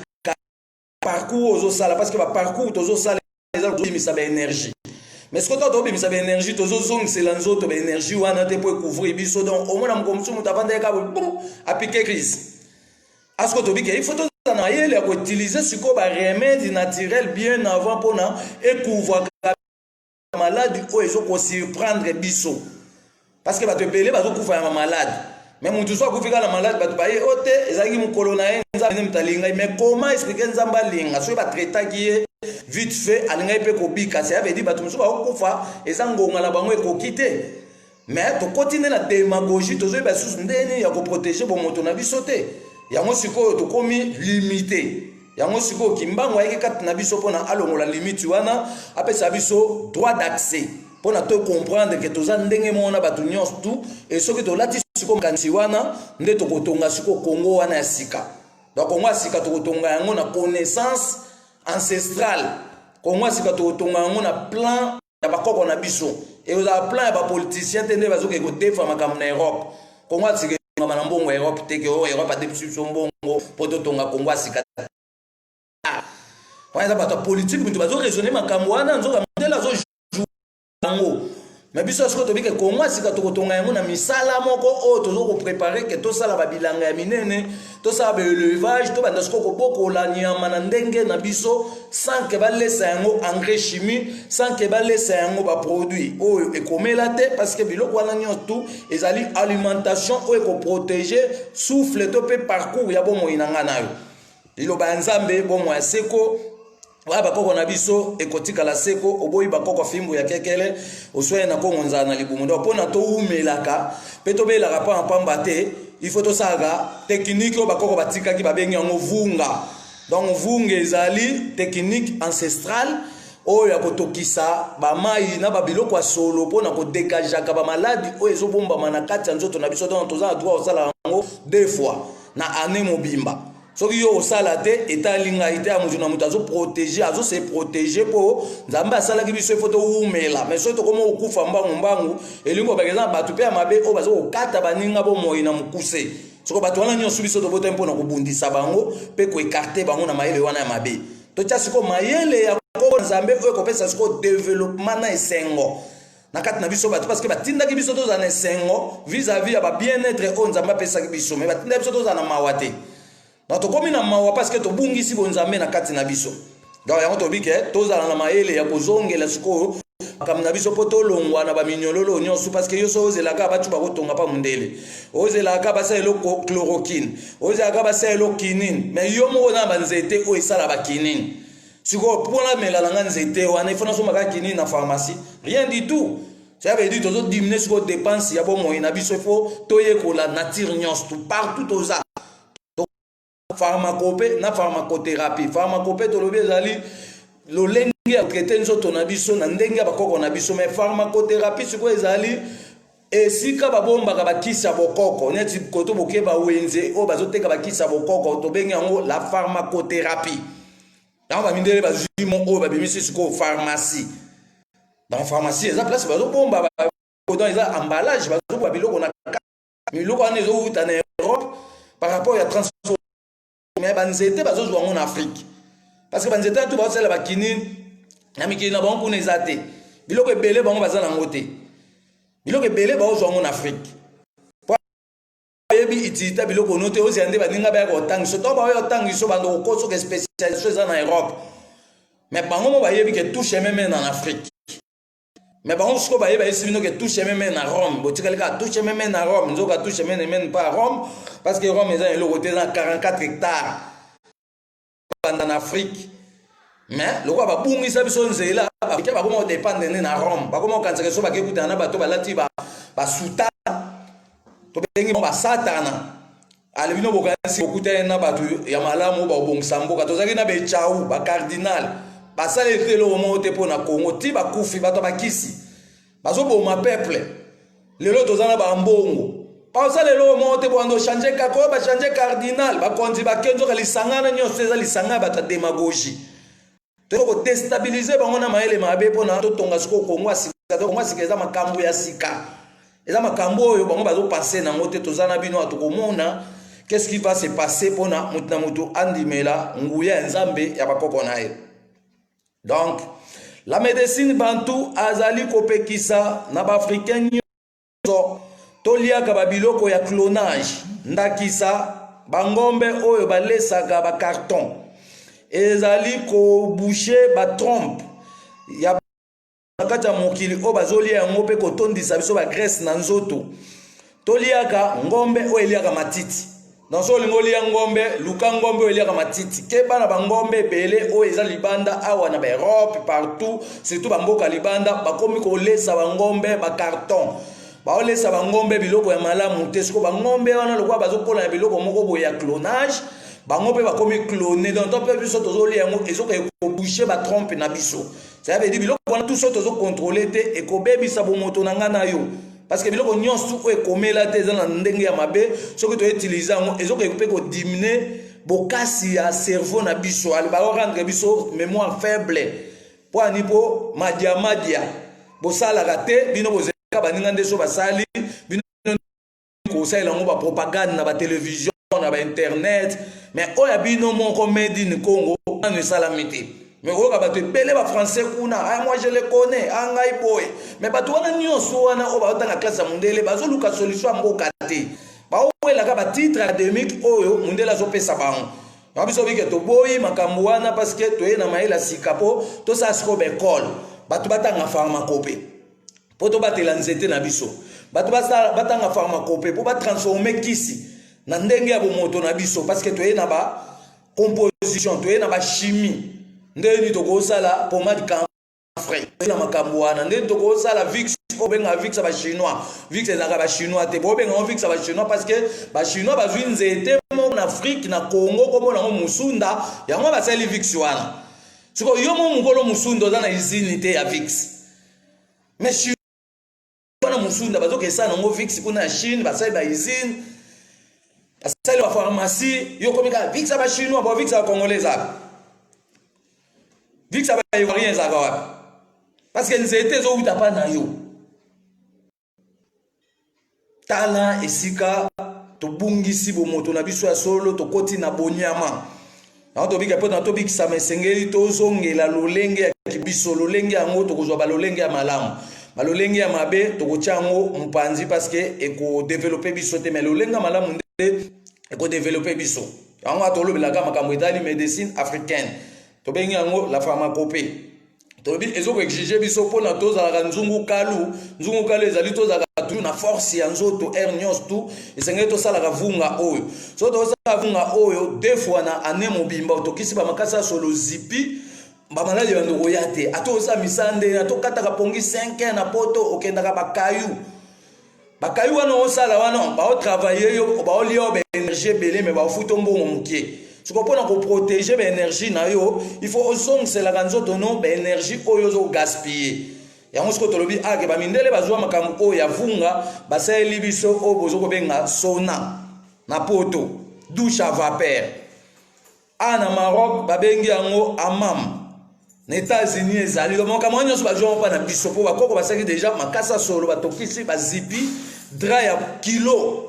parcours ozo sala parce que ba parcours tozo sala ça ba énergie mais ce que toi tu ça ba énergie tozo zong c'est l'anzo to ba énergie wana te pour couvrir biso donc au moins na mkomsu mutavanda ka bon a piquer crise à ce que tu dis il faut na yele ya ko utiliser siko ba remède naturel bien avant pour na et couvrir maladie o ezo ko surprendre biso parce que ba te peler ba zo couvrir ma malade mais mon tout soit kufika la malade ba to ba ye ote ezaki mukolo na ye nzambe mtalinga mais comment expliquer nzamba linga so ba traiter qui vite fait alinga pe ko bika ça veut dire ba to so ba kufa ezangonga la bango ekokite mais to continuer la démagogie to zo ba sous ndeni ya ko protéger bon moto na bisote yango siko to komi limité yango siko kimbango ayeke kati na biso pona alongola limite wana apesa biso droit d'accès pona to comprendre que toza ndenge mona batu nyonso tout et soki to lati siko kanisi wana nde to kotonga siko Congo wana ya sika donc Congo sika to kotonga yango na connaissance ancestrale Congo sika to kotonga yango na plan ya bakoko na biso et oza plan ya ba politicien tende bazoke ko defa makambo na Europe Congo sika na mbongo Europe te ke o Europe a depuis mbongo poto tonga Congo sika wana ba politique mutu bazo raisonner makambo wana nzoka modela zo jango mais biso siko to bike Congo sika to kotonga yango na misala moko o to zo préparer que to sala ba bilanga ya minene to sala ba élevage to banda siko ko boko la nyama na ndenge na biso sans que ba laisser yango engrais chimique sans que ba laisser yango ba produit o ekomela te parce que biloko wana nyonso tout ezali alimentation o ko protéger souffle to pe parcours ya bomo inanga nayo liloba nzambe bomo ya seko wa bakoko na biso ekotika la seko oboyi bakoko fimbo ya kekele oswe na kongo nzana libumu ndo pona to umelaka pe to belaka pa pamba te il faut to saga technique o bakoko batika ki babengi yango vunga donc vunga ezali technique ancestrale oyo ya kotokisa bamai na babiloko ya solo pona ko dégagaka ba maladi oyo ezobomba manakati ya nzoto na biso donc toza na droit osala yango deux fois na année mobimba. Soki yo osala te etalinga ite ya mutu na mutu azo se protéger po nzambe asalaki biso ifo to umela mais soki tokoma okufa mbangu elingo bakeza bato pe ya mabe oyo bazo kokata baninga bomoi na mokuse soko bato wana nyonso biso tobota mpona kobundisa bango mpe koekarte bango na mayele wana ya mabe totya siko mayele ya koko nzambe oyo ekopesa siko développement na esengo na kati na biso bato parce que batindaki biso tozala na esengo vis-à-vis ya babien-être oyo nzambe apesaki biso mais batindaki biso tozala na mawa te donc tokomi na mawa parce que tobungisi bonzambe na kati na biso donc yango tobike tozala na mayele ya kozongela sikoyo makambo na biso mpo tolongwa na baminyololo nyonso parce que yo so ozelaka bato bakotonga pa mundele ozelaka basala eloko chloroquine ozelaka basala eloko kinine mais yo moko na banzete oyo esala bakinine sikoyo mpona mela na nga nzete wana ifo nasomaka kinine na pharmacie rien du tout ça veut dire tozodimine sikoyo dépense ya bomoi na biso ifo toyekola nature nyonso partout toza pharmacopée na pharmacothérapie pharmacopée tolobi ezali lolenge ya traiter nzoto na biso na ndenge ya bakoko na biso mais pharmacothérapie sikoyo ezali esika babombaka bakisa bokoko neti koto boke bawenze oyo bazoteka bakisa bokoko tobengi yango la pharmacothérapie yango bamindele bazwimo oyo babimisi sikoyo pharmacie dans pharmacie eza place bazobomba donc eza emballage bazobomba biloko na biloko wana ezowuta na Europe par rapport ya transport mais banzete bazozwa ngo na Afrique parce que banzete tout bazosala bakinini na mikili na bango kuna eza te biloko ebele bango baza nango te biloko ebele bazozwa ngo na Afrique yebi itilité biloko no te ozela nde baninga baya kotangiso to baoyo otangiso bando kokosoka spécialisation eza na Europe mais bango mo bayebi ke tout chemin mène en Afrique mais bango siko bayebi bayesi bino ke tout chemin mène à Rome botikali ka tout chemin mène à Rome nzoka tout chemin ne mène pas à Rome parce que Rome eza eloko te na 44 hectares en Afrique mais loko babungisa biso nzela bakike bakoma dépendre na Rome bakoma kanzaka so bakekuta na bato balati ba suta to bengi ba satana alibino bokanisi okuta na bato ya malamu ba obongisa mboka tozaki na be chau ba cardinal basala etelo mo te pona Congo ti bakufi bato bakisi bazoboma peuple lelo tozana ba mbongo pausa lelo mo te bondo changer kako ba changer cardinal ba konzi ba kenzo kalisangana nyonso eza lisanga bata demagogie to ko déstabiliser bango na maele mabe pona to tonga siko Congo asika to Congo asika eza makambo ya sika eza makambo oyo bango bazo passer na ngote tozana bino atokomona qu'est-ce qui va se passer pona mutu na mutu andimela nguya nzambe ya bakoko nae. Donc la médecine bantou azali kopekisa na ba africain nyonso toliaka babiloko ya clonage ndakisa bangombe oyo balesaka ba carton ezali ko boucher ba trompe ya kata mokili o bazolia yango pe kotondisa biso ba graisse na nzoto toliaka ngombe o eliaka matiti dans so lingoli ya ngombe luka ngombe o eliaka matiti ke bana ba ngombe belé o eza libanda awa na ba Europe partout surtout ba mboka libanda bakomi ko lesa ba ngombe ba carton ba lesa ba ngombe biloko ya malamu te siko ba ngombe wana lokwa bazokola ya biloko moko boye ya clonage bango pe bakomi cloner donc to pe biso tozolia yango ezoka ekoboucher ba trompe na biso ça veut dire biloko wana tout ça tozo contrôler te ekobebisa bomoto na ngana yo parce que biloko nyonso o ekomela te eza na ndenge ya mabe soki to utiliser yango ezoka ekope ko diminuer bokasi ya cerveau na biso ali ba rendre biso mémoire faible po ani po madia bosala te bino bozeka baninga ndeso basali bino ko sala ngo ba propagande na ba télévision na ba internet mais oya bino moko made in Congo na salamité mais oka bato pele ba français kuna ay moi je le connais angai boy mais bato wana nyonso wana o ba tanga classe mundele bazoluka solution mboka te ba wela ka ba titre académique oyo mundela zo pesa bango babiso bike to boyi makambo wana parce que to yena maila sikapo to sa sko be école bato batanga pharmacopée po to batela nzete na biso bato batanga pharmacopée po ba transformer kisi na ndenge ya bomoto na biso parce que to yena ba composition to na ba chimie ndeni to ko sala pomade camphre na makambo wana ndeni to ko sala vix o benga vix ba chinois vix ezaka ba chinois te bo benga vix ba chinois parce que ba chinois bazwi nzete mo na Afrique na Congo ko mona musunda yango ba sali vix wana siko yo mo mukolo musunda za na izini te ya vix mais wana musunda bazokesa nango vix kuna Chine basali ba izini basali ba pharmacie yo komika vix ba chinois ba vix ba congolais za vix ba ivoirien za wapi parce que nzete zo uta pa na yo tala esika to bungisi bo moto na biso ya solo to koti na bonyama na to bika pona to bikisa mesengeli to zongela lolenge ya kibiso lolenge yango to kozwa ba lolenge ya malamu malolenge ya mabe to kochango mpanzi parce que eko développer biso te mais lolenge malamu nde eko développer biso yango atolobelaka makambo etali médecine africaine to bengi yango la pharmacopée to bi ezoko exiger biso pona tozalaka nzungu kalu ezali tozalaka tu na force ya nzoto hernios tu esengeli tosalaka vunga oyo so tosala vunga oyo deux fois na année mobimba otokisi ba makasa solo zipi ba maladi ya ndoko yate atoza misande atokataka pongi 5 na poto okendaka bakayu wana osala wana ba travailler yo ba olio ba énergie belé mais ba futo mbongo mukie siko pona ko protéger ba énergie na yo il faut osongela kanzoto no ba énergie oyo zo gaspiller yango siko tolobi ake ba mindele bazwa makambo oyo ya vunga basali biso o bozo ko benga sauna na poto douche à vapeur ana Maroc babengi yango hammam na États-Unis ezali donc kama nyonso bazwa pa na biso po bakoko basaki déjà makasa solo batokisi bazipi dra ya kilo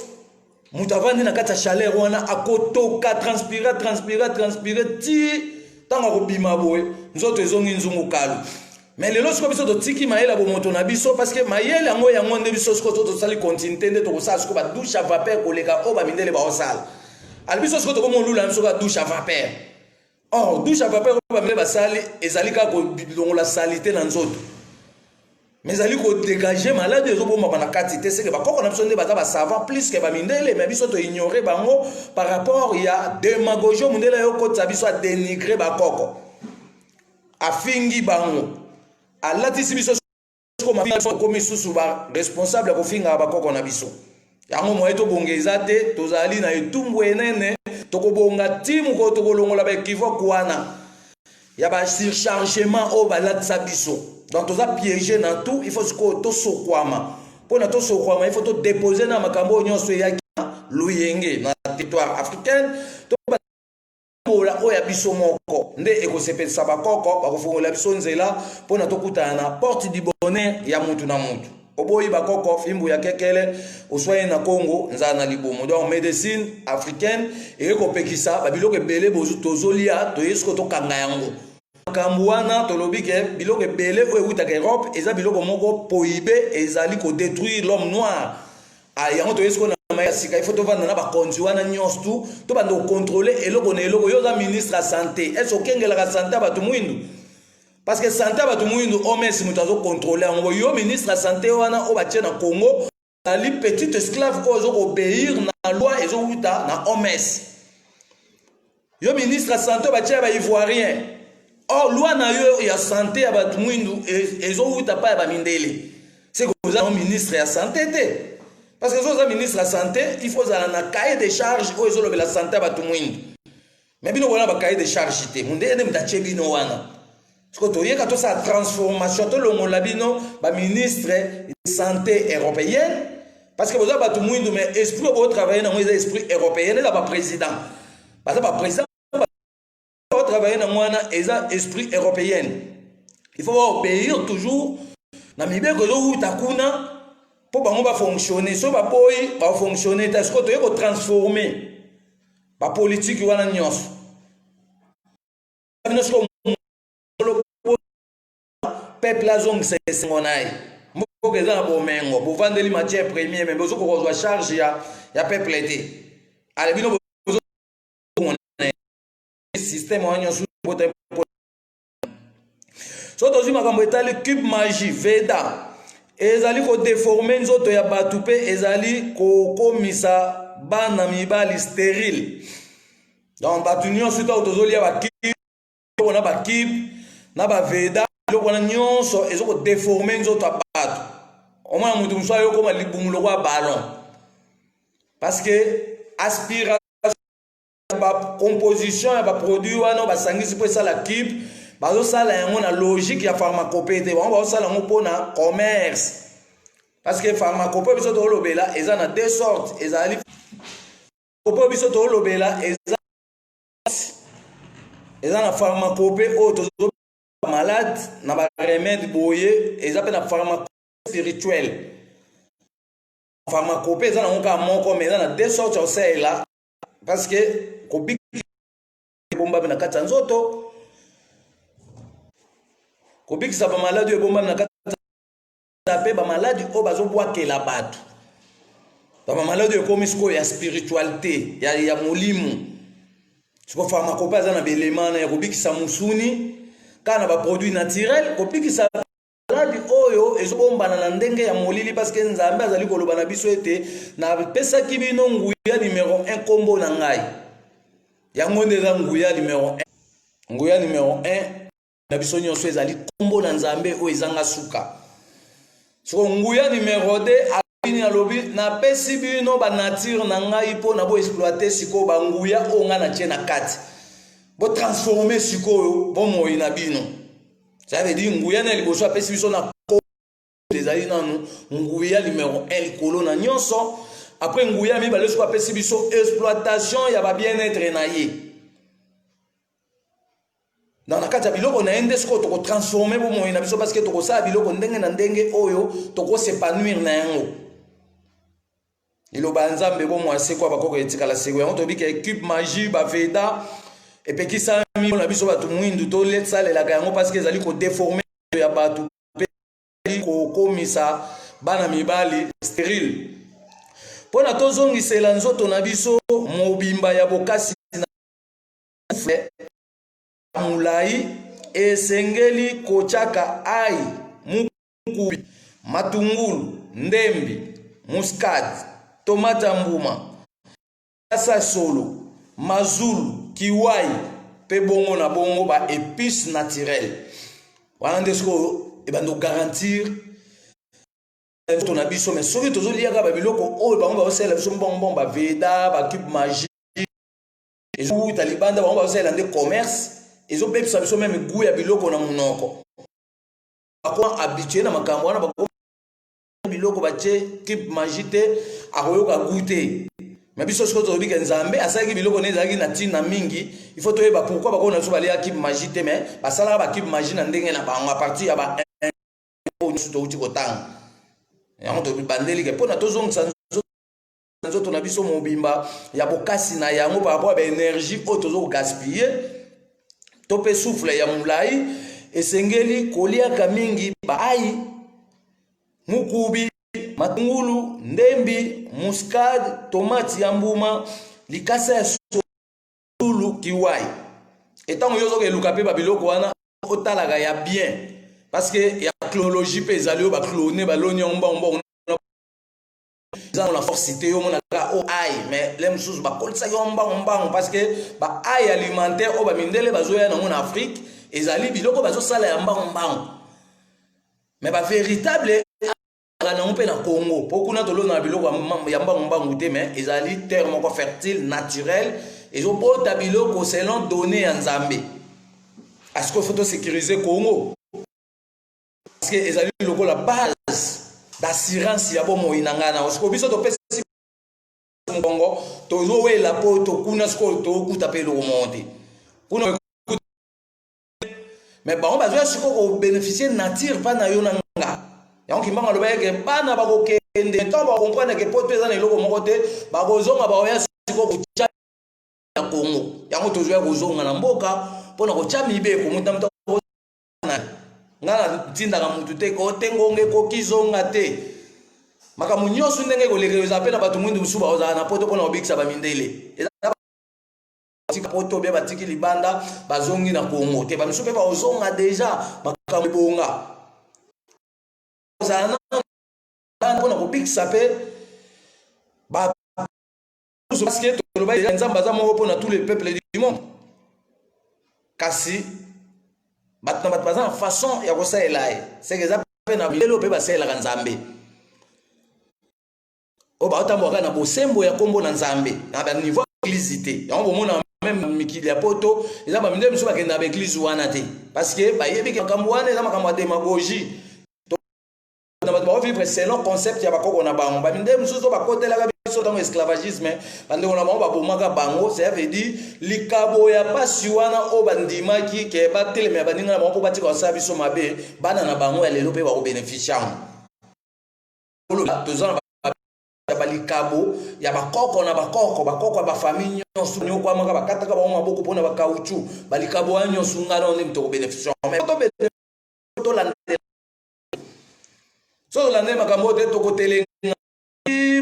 mutavandi na kata chaleur wana akotoka transpirer ti tanga ko bima boye nzoto ezongi nzungu kalu mais lelo siko biso to tiki mayela bo moto na biso parce que mayela yango yango nde biso siko to sali continuité nde to ko sala siko ba douche à vapeur koleka o ba mindele ba osala al biso siko to ko molula biso ka douche à vapeur or douche à vapeur ba mindele ba sali ezali ka ko longola salité na nzoto mais ezali ko dégager malade ezo bomba na kati te c'est que ba koko na biso nde ba savant plus que ba mindele mais biso to ignorer bango par rapport ya démagogie mindele yo ko tsabiso a dénigrer ba koko afingi bango alatisi biso comme susu ba responsable ko finga ba koko na biso yango moye to bongeza te tozali na etumbu enene to ko bonga timu ko to kolongola ba equivoque wana ya ba surchargement o ba latisa biso donc toza piéger na tout il faut que to sokwama pona to sokwama il faut to déposer na makambo nyonso ya luyenge na territoire africain to ola oya biso moko nde ekosepelisa bakoko bakofongola biso nzela mpona tokutana na porte du bonheur ya mutu na mutu oboyi bakoko fimbu ya kekele oswaye na Congo nzala na libomo donc médecine africaine ekopekisa babiloko ebele tozolia toyesko tokanga yango makambo wana tolobi ke biloko ebele oyo ewutaka Europe eza biloko moko poibe ezali kodétruire l'homme noir yango toyesko na il faut vendre na ba konzi wana nyonso tu to bando contrôler eloko na eloko yo za ministre ya santé est-ce okengela ka santé ba tumwindu parce que santé ba tumwindu OMS mutazo contrôler ngo yo ministre ya santé wana o ba tient na Congo ali petit esclave ko zo obéir na loi ezo uta na OMS yo ministre ya santé ba tient ba ivoirien or loi na yo ya santé ya ba tumwindu ezo uta pa ba mindele c'est que vous ministre ya santé te. Parce que les ministres de la santé, il faut un cahier de charges où ils ont la santé à tout le monde. Mais bien, on a un cahier de charges. On a un bino wana. Parce que tu as sa transformation, tu as le ministre de santé européenne. Parce que vous avez tout le monde, mais l'esprit pour travailler dans l'esprit européen, il y a un président. Parce que le président pour travailler dans l'esprit européen. Il faut obéir toujours. Namibé ko takuna pour bango ba fonctionner so ba boy ba fonctionner parce que to yeko transformer ba politique wana nyonso peuple azong se ngonai moko eza bo mengo bo vandeli matière première mais bozo ko zo charge ya peuple été ale bino bozo système wana nyonso so tozi makambo etali cube magie veda ezali ko déformer nzoto ya batupe ezali ko komisa bana mibali stérile donc bato nyonso ta tozolia bakip na bakip na baveda biloko wana nyonso ezokodeforme nzoto ya bato omona moto mosusu ayokoma libunguloko ya ballon parce que aspiration composition ya baproduit wana basangisi mpo esala kipe bazosala yango na logique ya pharmacopée te bango bazosala yango mpona commerce parce que pharmacopée biso tolobela eza na deux sortes ezali pharmacopée biso tolobela eza na pharmacopée oyo tozo malade na ba remède boye eza pe na pharmacopée spirituelle pharmacopée eza nango kaka moko mais eza na deux sortes ya osala parce que kobiki ebombami na kati ya nzoto kobikisa bamaladi oyo ebombami na kati ya mpe bamaladi oyo bazobwakela bato bamaladi oyo ekomi sikoyo ya spiritualité ya molimo siko pharmacopée aza na baelema na ya kobikisa musuni kaka na baproduit naturel kobikisa maladi oyo ezobombana na ndenge ya molili parce que nzambe azali koloba na biso ete napesaki bino nguya numero 1 kombo na ngai yango nde eza nguya numero 1 nguya numero 1 na biso nyonso ezali kombo na nzambe oyo ezanga suka siko nguya numero 2 abini alobi napesi bino banature na ngai mpo na boexploite sikoyo banguya oyo ngai natie na kati botransforme sikoyo bomoi na bino ça veut dire nguya na liboso apesi biso na ezali nanu nguya numero 1 likolo na nyonso après nguya mibale siko apesi biso exploitation ya ba bien-être na ye dans la kati ya biloko na ye nde sikoyo tokotransforme bomoi na biso parce que tokosala biloko ndenge na ndenge oyo tokosepanouir na yango liloba ya nzambe bomoi seko bakoko etikala seko yango tobika equipe magie baveda epekisami na biso bato mwindu tosalelaka yango parce que ezali kodeforme ya bato mpe kokomisa bana mibali stérile mpona tozongisela nzoto na biso mobimba ya bokasi na mulai esengeli kotiaka ai mukubi matungulu ndembi muscade tomate ya mbuma asa solo mazulu kiwai pe bongo na bongo ba épices naturelles wana nde sikoyo ebando garantir ton abiso mais soki tozoliaka babiloko oyo bango baosala biso mbongo baveda bakipe magie ezouta libanda bango baosala nde commerce ezopepisa biso meme goût ya biloko na munoko bakoma habitué na makambo wana bakoma biloko batie kipe magie te akoyoka goût te mais biso sikoyo tozobika nzambe asalaki biloko ne ezalaki na ntina mingi il faut toyeba pourquoi bakona biso balia kipe magie te mais basalaka bakipe magie na ndenge na bango a partir ya ba nyonso touti kotanga yango tobandelike mpona tozongisa nzoto na biso mobimba ya bokasi na yango par rapport à baénergie oyo tozokogaspille to mpe souffle ya molai esengeli koliaka mingi baai mukubi matungulu ndembi muscade tomate ya mbuma likasa ya solo kiwai etango yo ozokeluka mpe babiloko wana otalaka ya bien parce que ya clonologie mpe ezali oyo baclone baloni yango mbongo eza na forcité yo monaka o ai mais le mosusu bakolisaki yo mbango parce que baai alimentaire oyo bamindele bazoya nango na afrique ezali biloko bazosala ya mbango mais bavéritable nango mpe na congo mpo kuna tolona na biloko ya mbango te mais ezali terre moko fertile naturel ezobota biloko selon donné ya nzambe asko faut sécuriser congo parce que ezali lokola base d'assurance ya bomoi na ngana osiko biso topesi mbongo tozowela po tokuna siko tokuta mpe eloko monte kuna mais bango bazoya siko kobénéficie nature mpa na yo na nga yango kimbanga aloba yeke bana bakokende ntango bakomprendre ke po to eza na eloko moko te bakozonga baoya siko kotya ya kongo yango tozoya kozonga na mboka mpona kotya mibeko muta ngana tindaka mutu te kotengonge kokizonga te makambo nyonso ndenge ekolekela eza mpe na bato mwindu mosusu baozala na poto mpona kobikisa bamindele tika poto bia batiki libanda bazongi na kongo te bamisu mpe baozonga deja makambo ebonga ozala mpona kobikisa mpe nzambe aza moko mpona tous les peuples du monde kasi bato na bato baza na façon ya kosalela ye seke eza mpe na bilelo mpe basalelaka nzambe oyo baotambwaka na bosembo ya nkombo na nzambe na baniveau ya église te yango bomona meme mikili ya poto eza baminde miso bakende na baeglise wana te parce que bayebiki makambo wana eza makambo ya démagogie na bato baovivre selon concept ya bakoko na bango baminde mosusu bakotelaka biso ntango esclavagisme bandeko na bango babomaka bango ça veut dire likabo ya pasi wana oyo bandimaki ke batelema ya baninga na bango mpo batika kosala biso mabe bana na bango ya lelo mpe bakobénéficie yango toza na balikabo ya bakoko na bakoko ya bafamille nyonso nyokwamaka bakataka bango maboko mpona bakauchu balikabo wana nyonso nga na onde tokobénéficie so tolande makambo te tokotelenga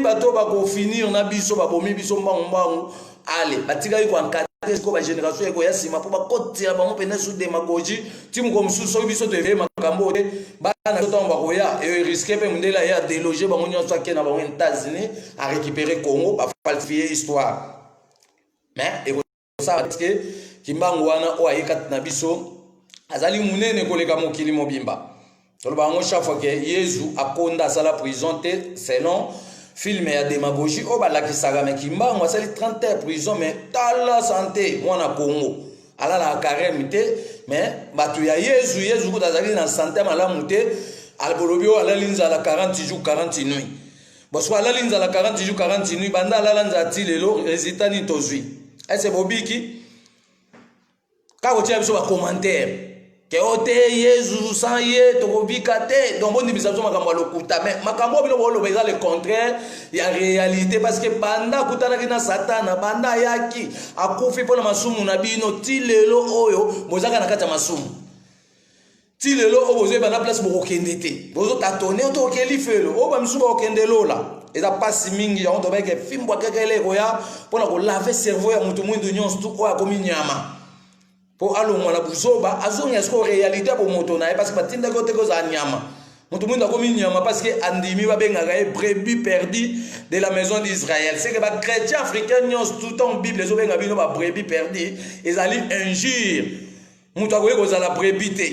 bato bakofinir na biso babomi biso mbangu ale batikaki koankadre siko bagénération ekoya nsima mpo bakotela bango mpena su démagogie ti moko mosusu soki biso toeveye makambo te bana ntango bakoya eriske mpe mondele aya déloge bango nyonso ake na bango états-unis arécupérer congo bafalsifie histoire mais ekosala parceke kimbangu wana oyo aye kati na biso azali monene koleka mokili mobimba toloba yango chaque fois ke yezu akonda asala prison te selon film ya démagogie oyo balakisaka me kimbangu asali 30 heures prison mais tala santé mwana congo alalaka carême te mais bato ya yezu kuta azali na santé malamu te albolobi oyo alali nzala 40 jours 40 nuit bosiko alali nzala 40 jours 40 nuit banda alala nzala ti lelo résultat nini tozwi ese bobiki kaka kotia biso bacommentaire ke ote yezu sans ye tokobika te donc bondimisa biso makambo ya lokuta mais makambo bino boloba eza le contraire ya réalité parce que banda akutanaki na satana banda ayaki akufi mpona masumu na bino ti lelo oyo bozaka na kati ya masumu ti lelo oyo bozoyi banda place bokokende te bozotatone oyo tokokeli felo oyo bamisu bakokende lola eza pasi mingi yango tobake fimbwa kekele ekoya mpona kolave cerveau ya motu mwindu nyonso tu oyo akomi nyama po alongwa na buzoba azongi siko réalité po moto na ye parce que batinda ko te ko za nyama moto mwinda ko nyama parce que andimi babengaka ye brebis perdu de la maison d'Israël c'est que ba chrétien africain nyos tout en bible les obenga bino ba brebis perdu ezali injure moto akoye ko za la brebis te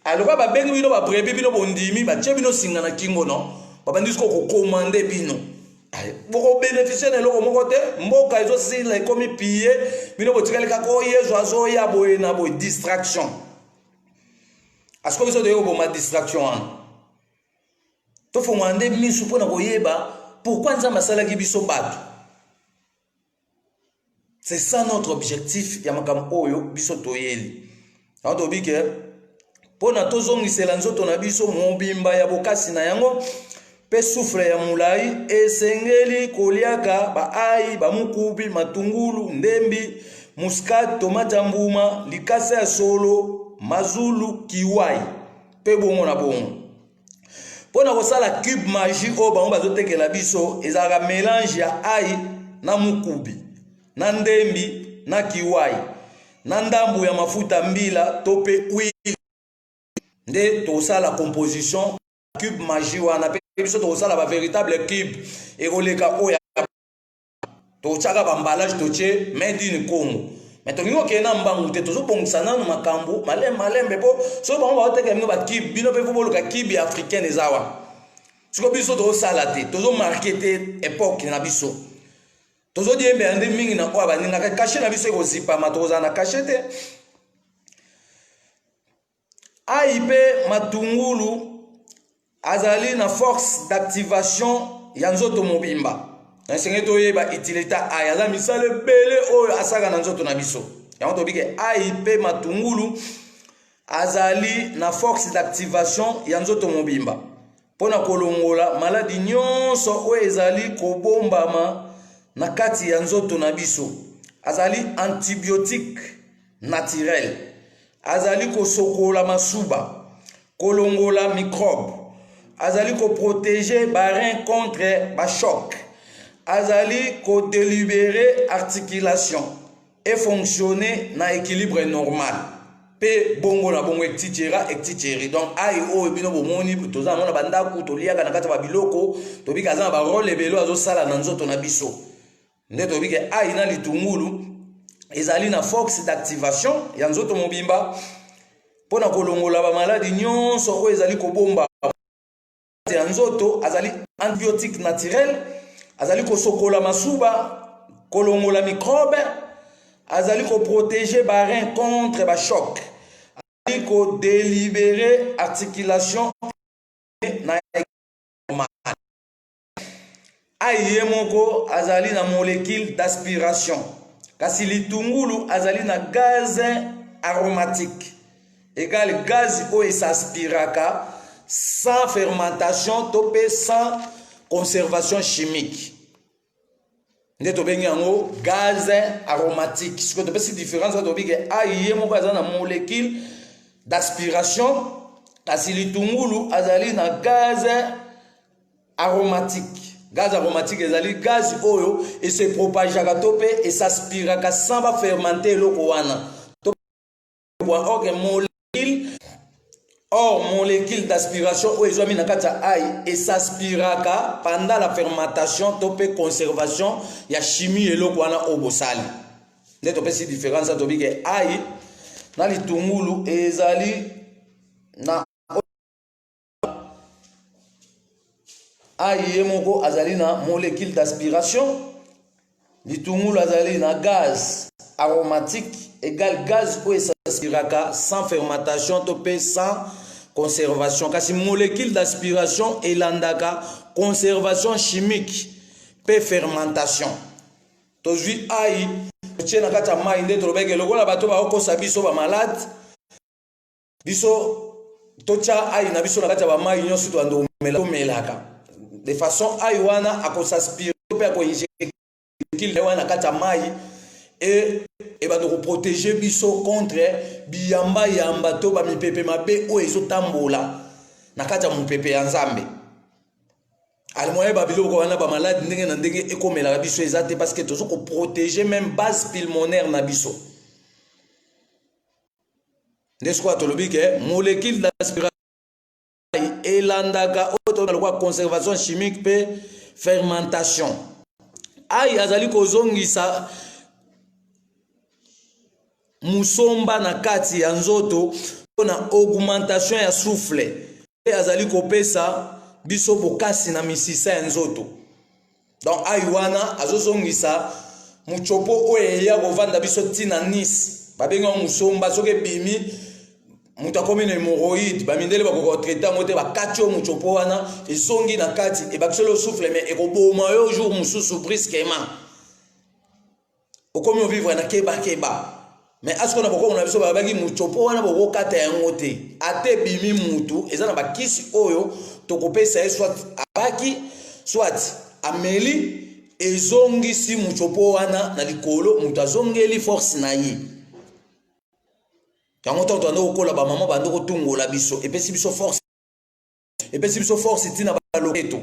alors ba bengi bino ba brebis bino bondimi ba tie bino singa na kingo no babandi siko ko commander bino boko bénéficier na eloko moko te mboka ezosila ekomi pille bino botikali kaka oyo yezu azoya boye na boye distraction asiko biso toyei koboma distraction wana tofongola nde miso mpona koyeba pourquoi nzambe asalaki biso bato c'est ça notre objectif ya makambo oyo biso toyeli yango tobi ke mpona tozongisela nzoto na biso mobimba ya bokasi na yango pe souffle ya mulai esengeli koliaka baai bamukubi matungulu ndembi muskat tomate mbuma likasa ya solo mazulu kiwai pe bongo na bongo pona kosala cube magie oyo bango bazotekela biso ezalaka mélange ya ai na mukubi na ndembi na kiwai na ndambu ya mafuta mbila to pe huile nde tosala composition cube magie wana pe biso tokosala ba véritable cube ekoleka oyo totyaka bambalage totie made in Congo mais tolingi okende na mbangu te tozobongisa nanu makambo malembe mpo soki bango baoteka bino bakibe bino mpe fo boluka kibe africaine eza wa siko biso tozosala te tozomarke te époque na biso tozodiembela nde mingi na oyo baningaka kashe na biso ekozipama tokozala na kashe te ai mpe matungulu azali na force d'activation ya nzoto mobimba nasengeli toyeba utilité ai aza misala ebele oyo asaka na nzoto na biso yango tobike ai mpe matungulu azali na force d'activation ya nzoto mobimba mpona kolongola maladi nyonso oyo ezali kobombama na kati ya nzoto na biso azali antibiotique naturel azali kosokola masuba kolongola microbe azali ko protéger barin contre ba choc azali ko délibérer articulation et fonctionner na équilibre normal pe bongo na bongo ectitiera donc ai o bino bomoni toza mona bandako toliaka na kati ba biloko tobika za ba rôle ebelo azo sala na nzoto na biso nde tobi ke ai na litungulu ezali na force d'activation ya nzoto mobimba pona kolongola ba maladi nyonso oyo ezali kobomba ya nzoto. Azali antibiotique naturel, azali kosokola masuba, kolongola microbe, azali ko protéger ba rein contre ba choc, azali ko délibérer articulation na aye moko azali na molécule d'aspiration. Kasi litungulu azali na gaz aromatique égal gaz oyo s'aspiraka sans fermentation topé sans conservation chimique. Nde tobengi yango gaz aromatique. Ce que tu peux si différence to bige aye moko azali na molécule d'aspiration, kasi litungulu azali na gaz aromatique. Gaz aromatique ezali gaz oyo et se propage à topé et s'aspire ka sans ba fermenter loko wana. Or molécule d'aspiration oyo ezwami na kati ya ai et s'aspiraka pendant la fermentation topé conservation ya chimie eloko wana obosali. Nde topé si différence to bige ai na litungulu ezali na aye moko azali na molécule d'aspiration, litungulu azali na gaz aromatique égal gaz oyo s'aspiraka sans fermentation topé sans conservation. Kasi molécule d'aspiration elandaka conservation chimique pe fermentation. Tozwi ai tie na kati ya mai nde tolobeke lokola bato bakokosa biso ba malade biso totia ai na biso na kati ya ba mai nyonso to omelaka de façon aiwana akosaspire pe akoinjecter wana kata mai et ba de protéger biso contre biyamba yamba to ba mipepe mabe o ezotambola na kata mupepe ya Nzambe. Alimoye ba biloko wana ba malade ndenge na ndenge ekomela biso ezate parce que tozo ko protéger même base pulmonaire na biso. Ndesco tolobi ke molécule d'aspiration elandaka oto na conservation chimique pe fermentation. Ai azali kozongisa musomba na kati ya nzoto na augmentation ya souffle e azali kopesa biso bokasi na misisa ya nzoto. Donc ai wana azozongisa muchopo oyo ya kovanda biso tina Nice babenga musomba soke bimi muta komi na hémorroïde bamindele bako traiter ngote bakati o muchopo wana ezongi na kati e bakisolo souffle mais ekoboma yo jour mususu brusquement okomi vivre na keba mais asko na boko na biso babaki muchopo wana boko kata yango te ate bimi mutu eza na bakisi oyo tokopesa soit abaki soit ameli ezongi si muchopo wana na likolo mutu azongeli force na ye. Yango to ndo kola ba mama bando ko tungola biso epesi biso force tina ba loketo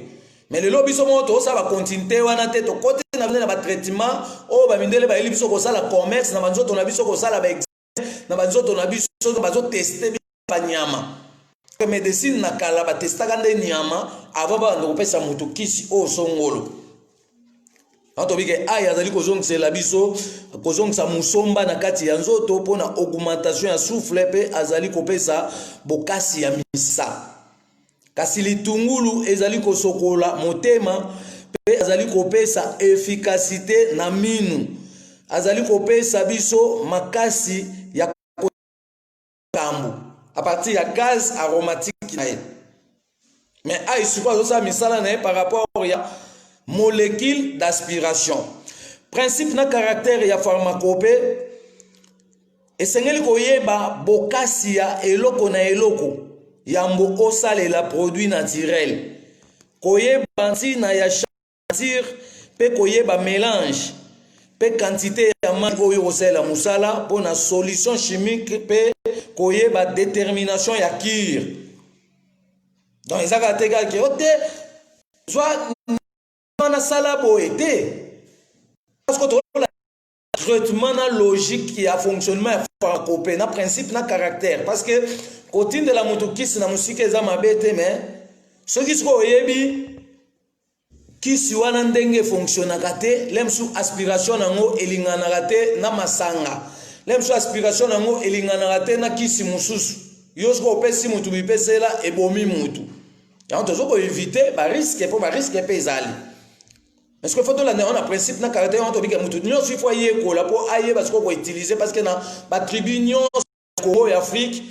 mais le lobi so moto ça va continuer wana te to côté na ba traitement o ba mindele ba eli biso ko sala commerce na banzoto na biso ko sala ba na banzoto na biso bazo tester ba nyama que médecine na kala ba testaka nde nyama avant ba ndo kopesa mutu kisi o songolo. Anto bike ai azali kozongisa biso kozongisa musomba na kati ya nzoto pona augmentation ya souffle pe azali kopesa bokasi ya misa. Kasi litungulu ezali kosokola motema pe azali kopesa efficacité na minu. Azali kopesa biso makasi ya kambu à partir ya gaz aromatique na ye. Mais ai sikoyo ça misala na par rapport ya molécule d'aspiration. Principe na caractère ya pharmacopée esengeli koyeba bokasi ya eloko na eloko yambo osalela produit naturel koyeba ntina ya chantir pe koyeba mélange pe quantité ya mai oyo osala musala pona solution chimique pe koyeba détermination ya cure. Donc ezaka teka ke ote soit na sala boete parce que le traitement na logique et à fonctionnement pharmacopée na principe na caractère parce que côté de la motokisi na musique eza mabete mais ce qui se oyebi kisi wana ndenge fonctionnaka te lemsu aspiration nango elinganaka te na masanga lemsu aspiration nango elinganaka te na kisi mususu yo soko opesi mutu bipesela ebomi mutu yango tozoko éviter ba risque pe ezali parce que faut to la on a principe na caractère on to bika mutu nyonso ifo yekola po ayeba soko ko utiliser parce que na ba tribu nyonso Congo et Afrique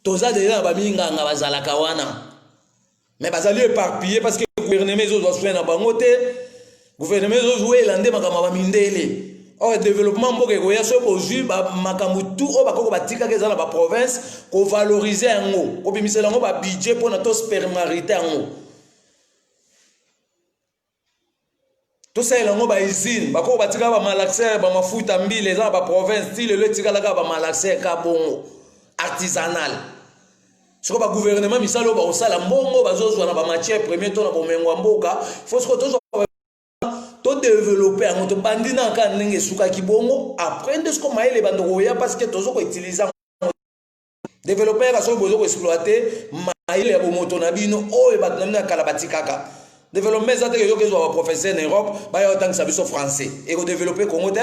toza déjà ba minganga bazalaka wana mais bazali éparpillé parce que gouvernement zo zo na bango te gouvernement zo zo elande makama ba mindele or développement mboke ko ya so bozui ba makambu tout o bakoko batika ke za na ba province ko valoriser yango ko bimisela ngo ba budget pour na to spermarité yango to sela ngo ba usine bakoko batika ba malaxer ba mafuta mbile za ba province style le tika la ba malaxer ka bongo artisanal soko ba gouvernement misalo ba osala mbongo bazozwa na ba matière première to na bomengo mboka faut soko to développer en to bandina ka ndenge suka kibongo apprendre ce comment ele bandoko ya parce que tozo ko utiliser développer ka so bozo ko exploiter maile ya bomoto na bino o e batna kala batikaka développer ça te yo ke zo ba professeur en Europe ba ya tant que ça biso français et ko développer Congo te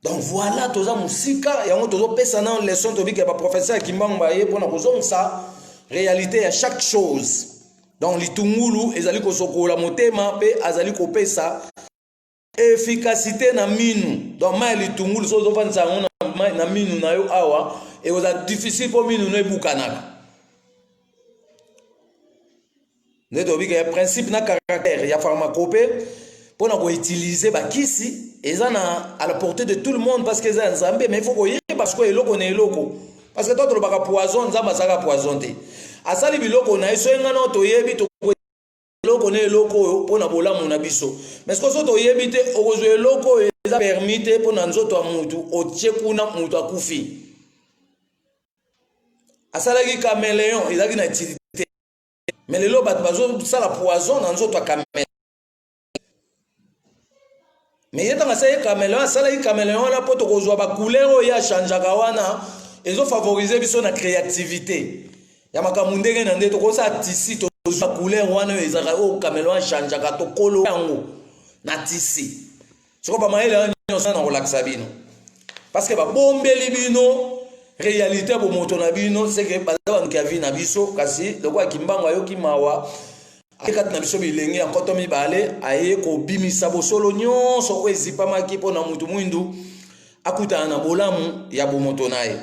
donc voilà toza musika yango tozo pesa na leçon to bika ba professeur Kimbangba ye pona kozong ça réalité à chaque chose donc litungulu ezali ko sokola motema pe azali ko pesa efficacité na minu donc ma litungulu so zo vanza na minu na yo awa et oza difficile pour minu ne bukanaka ne to bika ya principe na caractère ya pharmacopée pour nous utiliser bakisi ezana à la portée de tout le monde parce que ça nzambe mais il faut koyeba parce que eloko na eloko parce que toi to baka poison nzamba saka poison te asali biloko na iso ngana to yebi to eloko na eloko pour na bolamu na biso mais ce que so to yebi te okozwe eloko eza permis pour na nzoto ya mutu otie kuna mutu akufi asala ki caméléon ezaki na utilité mais lelo bat bazo sala poison na nzoto ya caméléon mais yeta nga saye caméléon sala yi caméléon la poto kozwa ba couleur ya changeaka wana ezo favoriser biso na créativité ya makambo ndenge na ndeto ko sa tisi to ba couleur wana ezaka o caméléon changeaka to kolo yango na tisi soko ba maele nyonso na relaxa bino parce que ba bombeli bino réalité bo moto na bino c'est que ba ba nkavi na biso kasi lokwa Kimbangwa yo kimawa akati na biso bilenge ya koto mibale aye ko bimisa bosolo nyonso ezipamaki po na mutu mwindu akutana na bolamu ya bomoto naye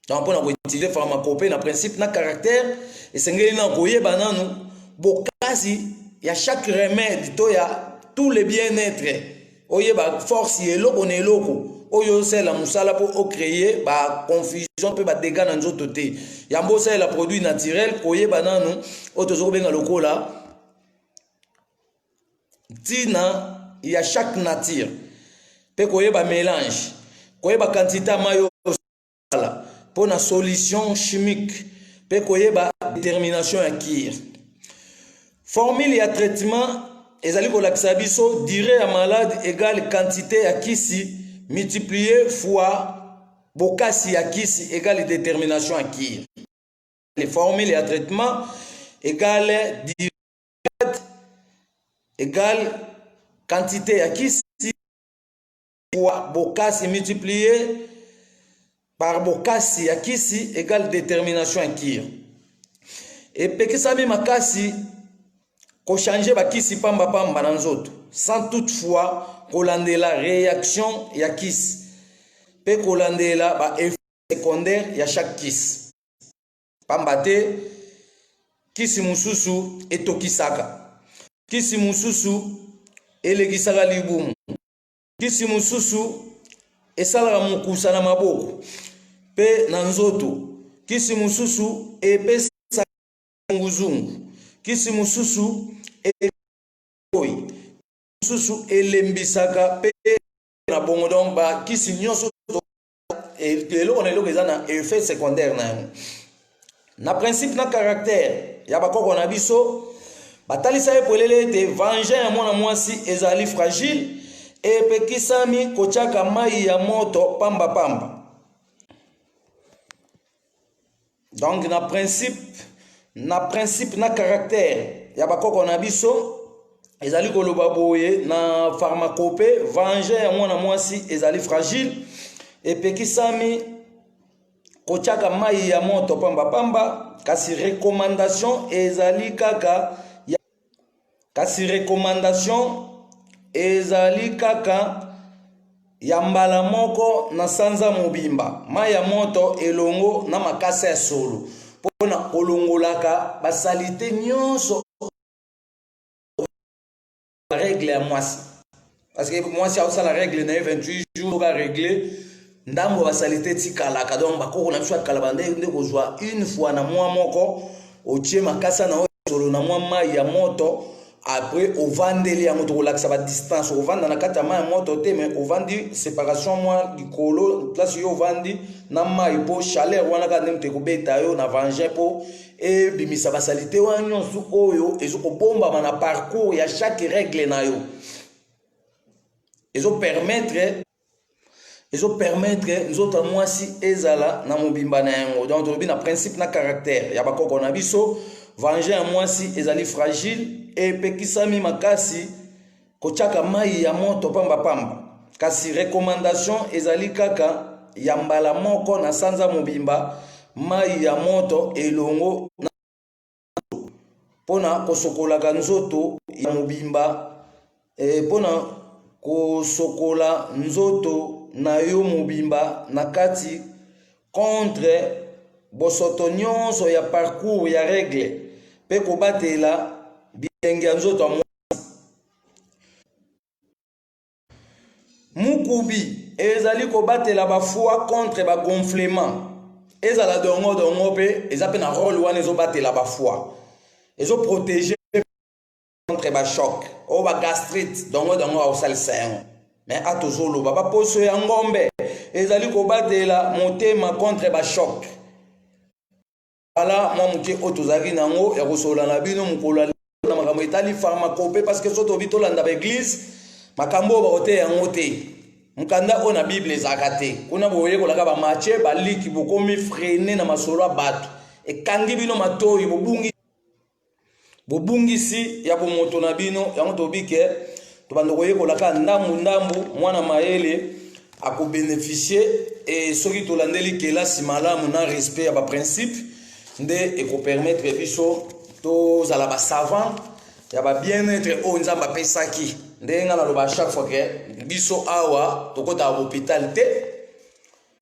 donc pona ko utiliser pharmacopée na principe na caractère esengeli na koyeba nanu bokasi ya chaque remède to ya tous les bien-être oyeba force eloko na eloko oyo c'est la musala pour créer ba confusion pe ba dégâts na nzoto te yambo c'est la produit naturel koyeba nanu otozo benga lokola tina ya chaque nature pe koyeba mélange koyeba quantité mayo sala pour na solution chimique pe koyeba détermination ya kir formule ya traitement ezali ko lakisa biso durée ya malade égale quantité ya kisi multiplié fois bokasi ya kisi égale détermination à kir. Les formules à traitement égale égale quantité à kisi fois bokasi multiplié par bokasi ya kisi égale détermination à kir. Et pekisami makasi ko changer bakisi pamba pamba na nzoto sans toutefois kolandela réaction ya kisi pe kolandela ba effet secondaire ya chaque kisi pamba te kisi mususu etokisaka kisi mususu elekisaka libumu kisi mususu esalaka mokusa na maboko pe na nzoto kisi mususu epesa nguzungu kisi mususu mususu elembisaka pe na bongo donc ba kisi nyonso eloko na eloko eza na effet secondaire na yango na principe na caractère ya bakoko na biso batalisa epolele ete vangin ya mwana mwasi ezali fragile epekisami kotiaka mai ya moto pamba pamba donc na principe na principe na caractère ya bakoko na biso ezali koloba boye na pharmacopée venger ya mwana mwasi ezali fragile epekisami kotiaka mai ya moto pamba kasi recommandation ezali kaka ya mbala moko na sanza mobimba mai ya moto elongo na makasa ya solo pona kolongolaka basalite nyonso règle ya mwasi parce que mwasi a la règle na 28 jours ba régler ndambo basalite tikalaka donc bakoko na biso kala bande nde kozwa une fois na mois moko otie makasa na solo na mwa mai ya moto après ovandeli ya moto kolakisa ba distance ovanda na kata mai ya moto te mais ovandi séparation mwa likolo place yo ovandi na mai po chaleur wana ka ndemte kobeta yo na venger po et bimisa basalite wa nyonso oyo ezoko bomba na parcours ya chaque règle na yo ezo permettre nous autres mwasi ezala na mobimba na yango donc tobi na principe na caractère ya bakoko na biso venger ya mwasi ezali fragile et pekisami makasi kotiaka mai ya moto pamba kasi recommandation ezali kaka ya mbala moko na sanza mobimba mai ya moto elongo pona kosokolaka nzoto ya mobimba pona kosokola nzoto na yo mobimba na kati contre bosoto nyonso ya parcours ya règle pe kobatela bilenge ya nzoto ya mukubi ezali kobatela bafua contre bagonflement ezala dongo pe eza pe na rôle wana ezobatela bafua ezoprotéger contre bachoc o bagastrite dongo aosalisa yango mais atozoloba baposo ya ngombe ezali kobatela motema contre bachoc ala mwa moke oyo tozalaki nango ya kosola na bino mokolo na makambo etali pharmacopée parce que so tobi tolanda baeglise makambo oyo bakoteya yango te mokanda oyo na bible ezalaka te kuna boyekolaka bamache baliki bokomi frene na masolo ya bato ekangi bino matoyi bobungisi ya bomoto na bino yango tobike tobanda koyekolaka ndambu mwana mayele akobénéficier et soki tolandeli kelasi malamu na respect ya baprincipe nde ekopermettre biso tozala basavant ya babien-être oyo nzambe apesaki nde nga naloba chaque fois ke biso awa tokotaka bohôpital te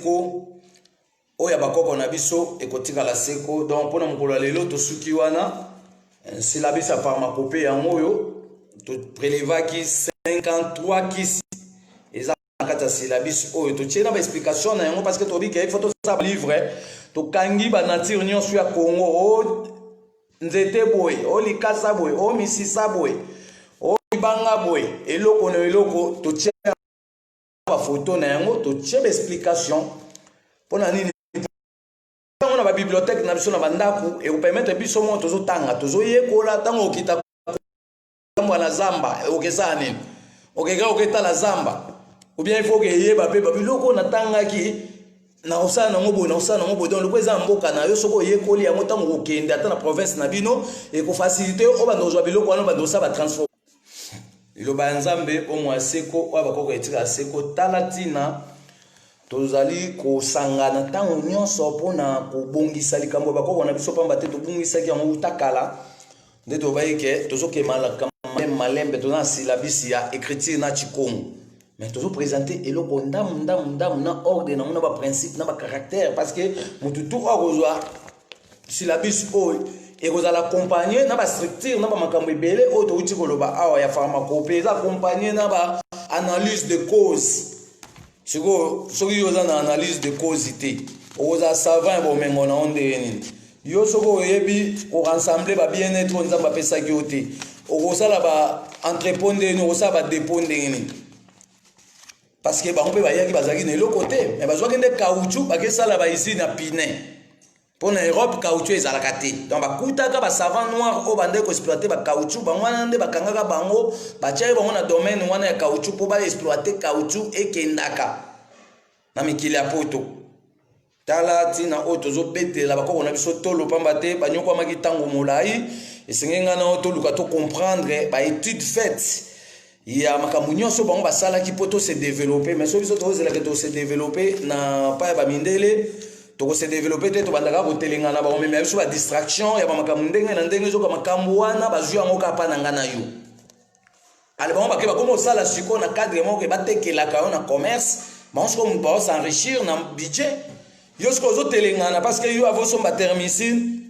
oyo ya bakoko na biso ekotikala seko donc mpona mokolo ya lelo tosuki wana syllabus ya pharmacopée yango oyo toprélévaki 53 kisi eza na kati ya syllabus oyo totie na baexplication na yango parce que tobi ke il faut tosala livre tokangi banature nyonso ya Congo o nzete boye o likasa boye o misisa boye o libanga boye eloko na eloko totie bafoto na yango totie baexplication mpona nini na ba bibliothèque na biso na bandako ekopermettre biso mo tozotanga tozoyekola ntango okita na zamba okesa nini okeka oketala zamba ou bien il faut que yeba pe babiloko natangaki na osana nango boye donc loko eza mboka na yo soko oyekoli yango ntango kokende ata na province na bino ekofacilite o bando ozwa biloko wana bando osala batransforme liloba ya nzambe omo ya seko oyo bakoko etika seko tala ntina tozali kosangana ntango nyonso mpona kobongisa likambo bakoko na biso pamba te tobongisaki yango utakala nde tobayike tozokemalaka malembe toza syllabus ya écriture na chikongo mais tozoprésente eloko ndamu na ordre nango na baprincipe na bacaractère parce que motu tu akozwa syllabus oyo ekozala accompagné na bastructure na bamakambo ebele oyo touti koloba awa ya pharmacopée eza accompagné na baanalyse de cause sikoyo soki oza na analyse de cause te okozala savant ya bomengo na yo ndenge nini yo soki oyebi korensemble babien-être oyo nzambe apesaki yo te okosala baentrepôt ndenge nini okosala badepot ndenge nini parce que bango mpe bayaki bazalaki na eloko te me bazwaki nde caoutchouc bakesala bausine ya pine mpo na Europe caoutchouc ezalaka te donc bakutaka basavant noir oyo bande koexploite bacaoutchouc bango wana nde bakangaka bango batiaki bango na domaine wana ya caoutchouc mpo baexploite caoutchouc ekendaka na mikili ya poto tala tina otozo betela bakoko na biso tolo pamba te banyoko maki tango molai esengenga na otoluka to comprendre ba étude faite ya makambo nyonso bango basalaki po to se développer mais so biso tozela ke to se développer na pa ya bamindele to se développer te to bandaka kotelenga na ba omema biso ba distraction ya ba makambo ndenge na ndenge zoka makambo wana bazwi yango kapa na ngana yo ale bango bakeba komo sala siko na cadre moko batekelaka yo na commerce bango ko mbo s'enrichir na budget yo sko zo telengana parce que yo avo so ba thermicine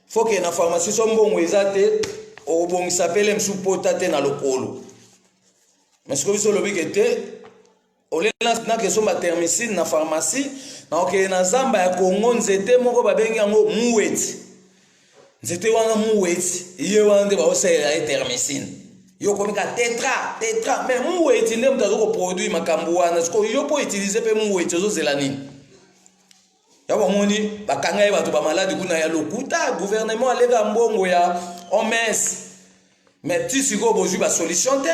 faut que na pharmacie so mbongo ezate o bongi s'appelle msupota te na lokolo mais ce que biso lobi kete olela na ke so ba thermicine na pharmacie na ok na zamba ya Kongo nzete moko babengi yango muweti nzete wana muweti ye wana nde ba osela e thermicine yo komika tetra mais muweti nde mutazo ko produit makambo wana siko yo po utiliser pe muweti zo zela nini ya bamoni bakanga ye bato ba malade kuna ya lokuta gouvernement alega mbongo ya OMS mais ti siko bozwi ba solution te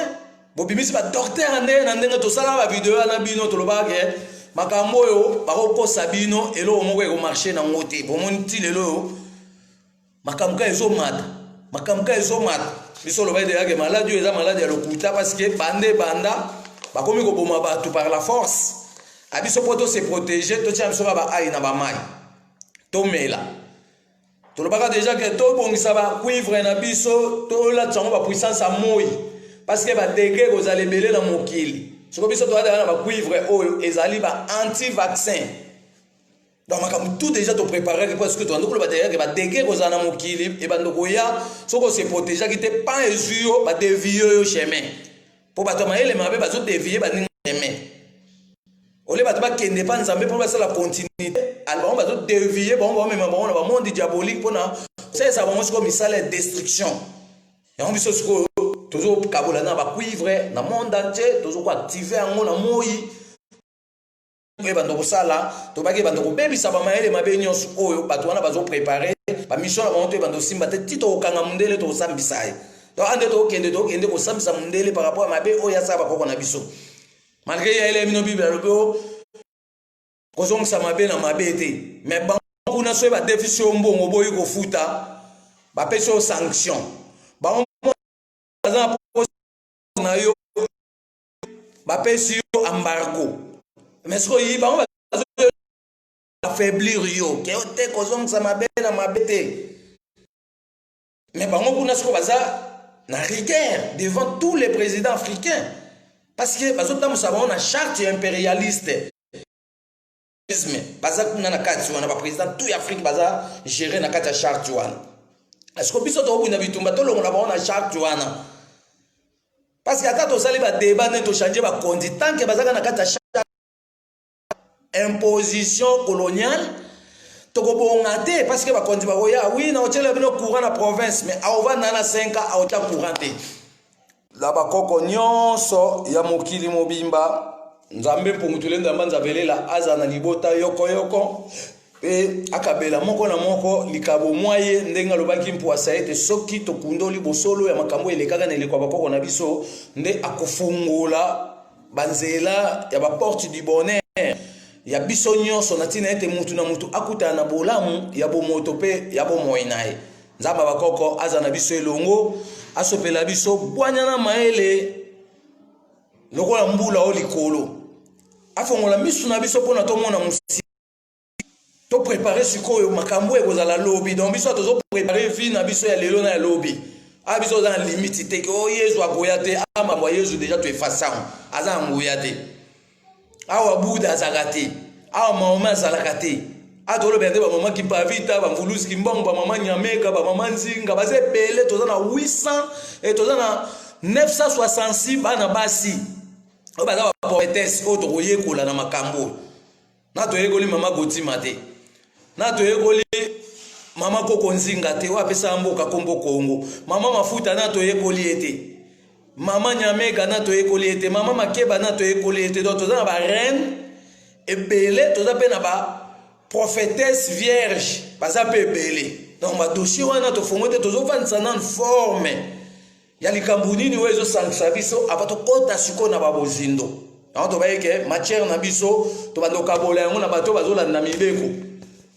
bobimisi ba docteur nde na ndenge to sala ba video na bino to lobake makambo yo bako sabino elo moko eko marché na ngote bomoni ti lelo makamka ezo mata biso loba de yake malade yo eza malade ya lokuta parce que banda bakomi ko boma bato par la force abiso poto se protéger to tia biso ba ai na ba mai to mela to lobaka déjà que to bongisa ba cuivre na biso to la tsango ba puissance a moi parce que ba degré ko zale belé na mokili soko biso to ada na ba cuivre oyo ezali ba anti vaccin donc makambo tout déjà to préparer parce que to ndoko ba déjà que ba degré ko zana mokili e bando ko ya soko se protéger ki te pas ezuyo ba dévier yo chemin po ba to maele mabe ba zo dévier ba ninga chemin ole ba to ba kende pa nzambe po ba sala continuité alors ba zo dévier bon même bon ba monde diabolique pona c'est ça bon soko misala destruction et on biso soko tozo kabola na ba cuivre na monde entier tozo ko activer yango na moi e bando ko sala to ba ke bando ko bebisa ba maele mabe nyonso oyo bato wana bazo préparer ba mission na bango to bando simba te tito okanga mundele to sambisa ye to ande to kende ko sambisa mundele par rapport à mabe oyo sa ba koko na biso malgré ya ele mino bible lobo ko zongisa mabe na mabe te mais bango kuna so ba déficit mbongo boyi ko futa ba peso sanction bango na yo ba pesi yo embargo mais ce que ba affaiblir yo ke ote ko zongisa mabe na mabete mais bango kuna ce que baza na rigueur devant tous les présidents africains parce que bazo tamusa bango na charte impérialiste baza kuna na kati wana ba président tout Afrique baza gérer na kati ya charte wana est-ce que biso to buna bitumba to longo na bango na charte wana parce que ata to sali ba débat ne to changer ba kondi tant que bazaka na kata imposition coloniale to ko bongate parce que ba kondi ba ya oui na otela bino courant na province mais a ova na 5 ans a ota couranté la ba koko nyonso ya mokili mobimba nzambe pungutule ndamba nzabelela azana libota yoko pe akabela moko na moko likabo moye ndenga lobaki mpwasa ete soki tokundoli bosolo ya makambo elekaka na elekwa bakoko na biso nde akofungula banzela ya ba porte du bonheur ya biso nyonso na tina ete mutu na mutu akutana na bolamu ya bomoto pe ya bomoi naye nzamba bakoko azana biso elongo asopela biso bwanya na maele lokola mbula o likolo afongola misu na biso pona tomona musi to préparer sikoyo makambo ekozala lobby donc biso tozo préparer vie na biso ya lelo na ya lobby a biso za limite te ko yezu akoya te ama mwa yezu déjà tu effaçant aza ngoya te awa buda azakate awa mama azalakate atolo bende ba mama ki pavita ba mvulusi kimbongo ba mama nyameka ba mama nzinga baze pele toza na 800 et toza na 966 bana basi obaza ba poétesse oto koyekola na makambo na to yekoli mama gotima te na to yekoli mama koko nzinga te wapesa mboka kombo Kongo mama mafuta na to yekoli ete mama nyameka na to yekoli ete mama makeba na to yekoli ete donc toza na ba reine ebele toza pe na ba prophétesse vierge baza pe ebele donc ba dossier wana to fongote tozo vanisa na forme ya likambu nini wezo sankisa biso abato kota siko na babozindo donc to bayeke matière na biso to bando kabola yango na bato bazolanda mibeko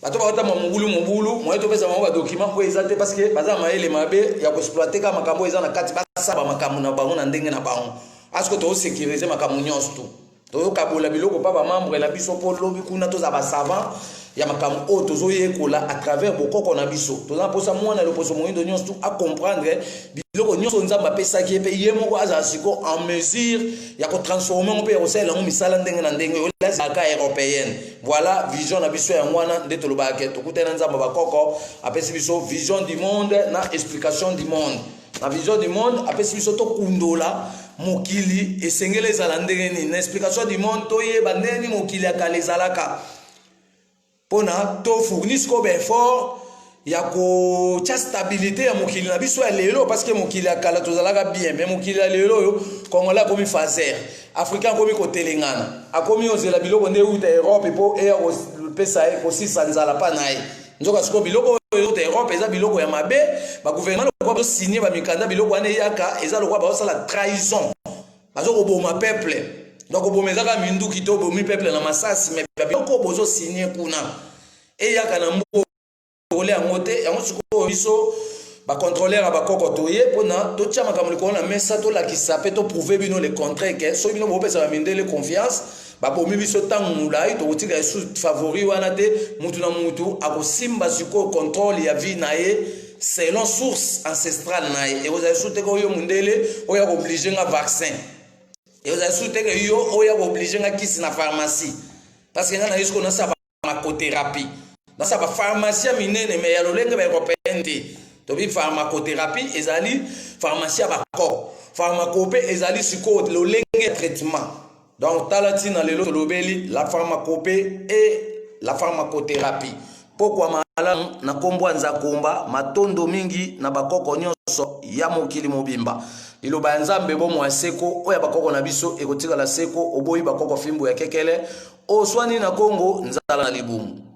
bato bakota mobulu moye to pesa bango ba document ko ezate parce que baza maele mabe ya ko exploiter ka makambo eza na kati basaba makambo na bango na ndenge na bango asko to sécuriser makambo nyonso to kabola biloko pa ba membre la biso po lobi kuna to za ba savant ya makambo o tozo yekola à travers bokoko na biso to na posa mwana le poso moyindo nyonso tout à comprendre biloko nyonso nzamba pesa ki pe yemo ko aza siko en mesure ya ko transformer on peut osela ngo misala ndenge na ndenge la ka européenne voilà vision na biso ya mwana nde to lobaka to kutena nzamba bakoko apesi biso vision du monde na explication du monde na vision du monde apesi biso to kundola mokili esengele ezala ndenge nini na explication du monde to yeba ndeni mokili akala ezalaka pona to fournir ko effort ya ko cha stabilité ya mokili na biso ya lelo parce que mokili akala tozalaka bien mais mokili ya lelo yo kongola komi fazer africain komi ko telengana akomi ozela biloko nde uta Europe po e pesa e ko sisa nzala pa nae nzoka siko biloko uta Europe eza biloko ya mabe ba gouvernement ko ba signer ba mikanda biloko ane yaka eza lokwa ba sala trahison bazo ko boma peuple donc bomezaka minduki to bomi peuple na masasi mais biloko bozo signer kuna e yaka na mbo ole angote yango siko biso ba contrôleur ba koko toye pona to tia makambo ko na mesa to la kisape to prouver bino le contraire que so bino bo pesa ba mindele confiance ba bomi biso tangula to utika sous favori wana te mutu na mutu akosimba siko contrôle ya vie na ye selon source ancestrale na ye et vous avez souté ko yo mundele o ya obligé nga vaccin et vous avez souté que yo o ya obligé nga kisi na pharmacie parce que nga na yesko na sa pharmacothérapie dans sa pharmacie minene mais ya lolenge ba européenne to bi pharmacothérapie ezali pharmacie ba corps pharmacopée ezali siko lolenge traitement donc talatina lelo lobeli la pharmacopée et la pharmacothérapie pourquoi malamu na kombwa nzakomba matondo mingi na bakoko nyonso ya mokili mobimba liloba nzambe bomo aseko oya bakoko na biso ekotika la seko oboyi bakoko fimbo ya kekele oswani na Kongo nzala na libumu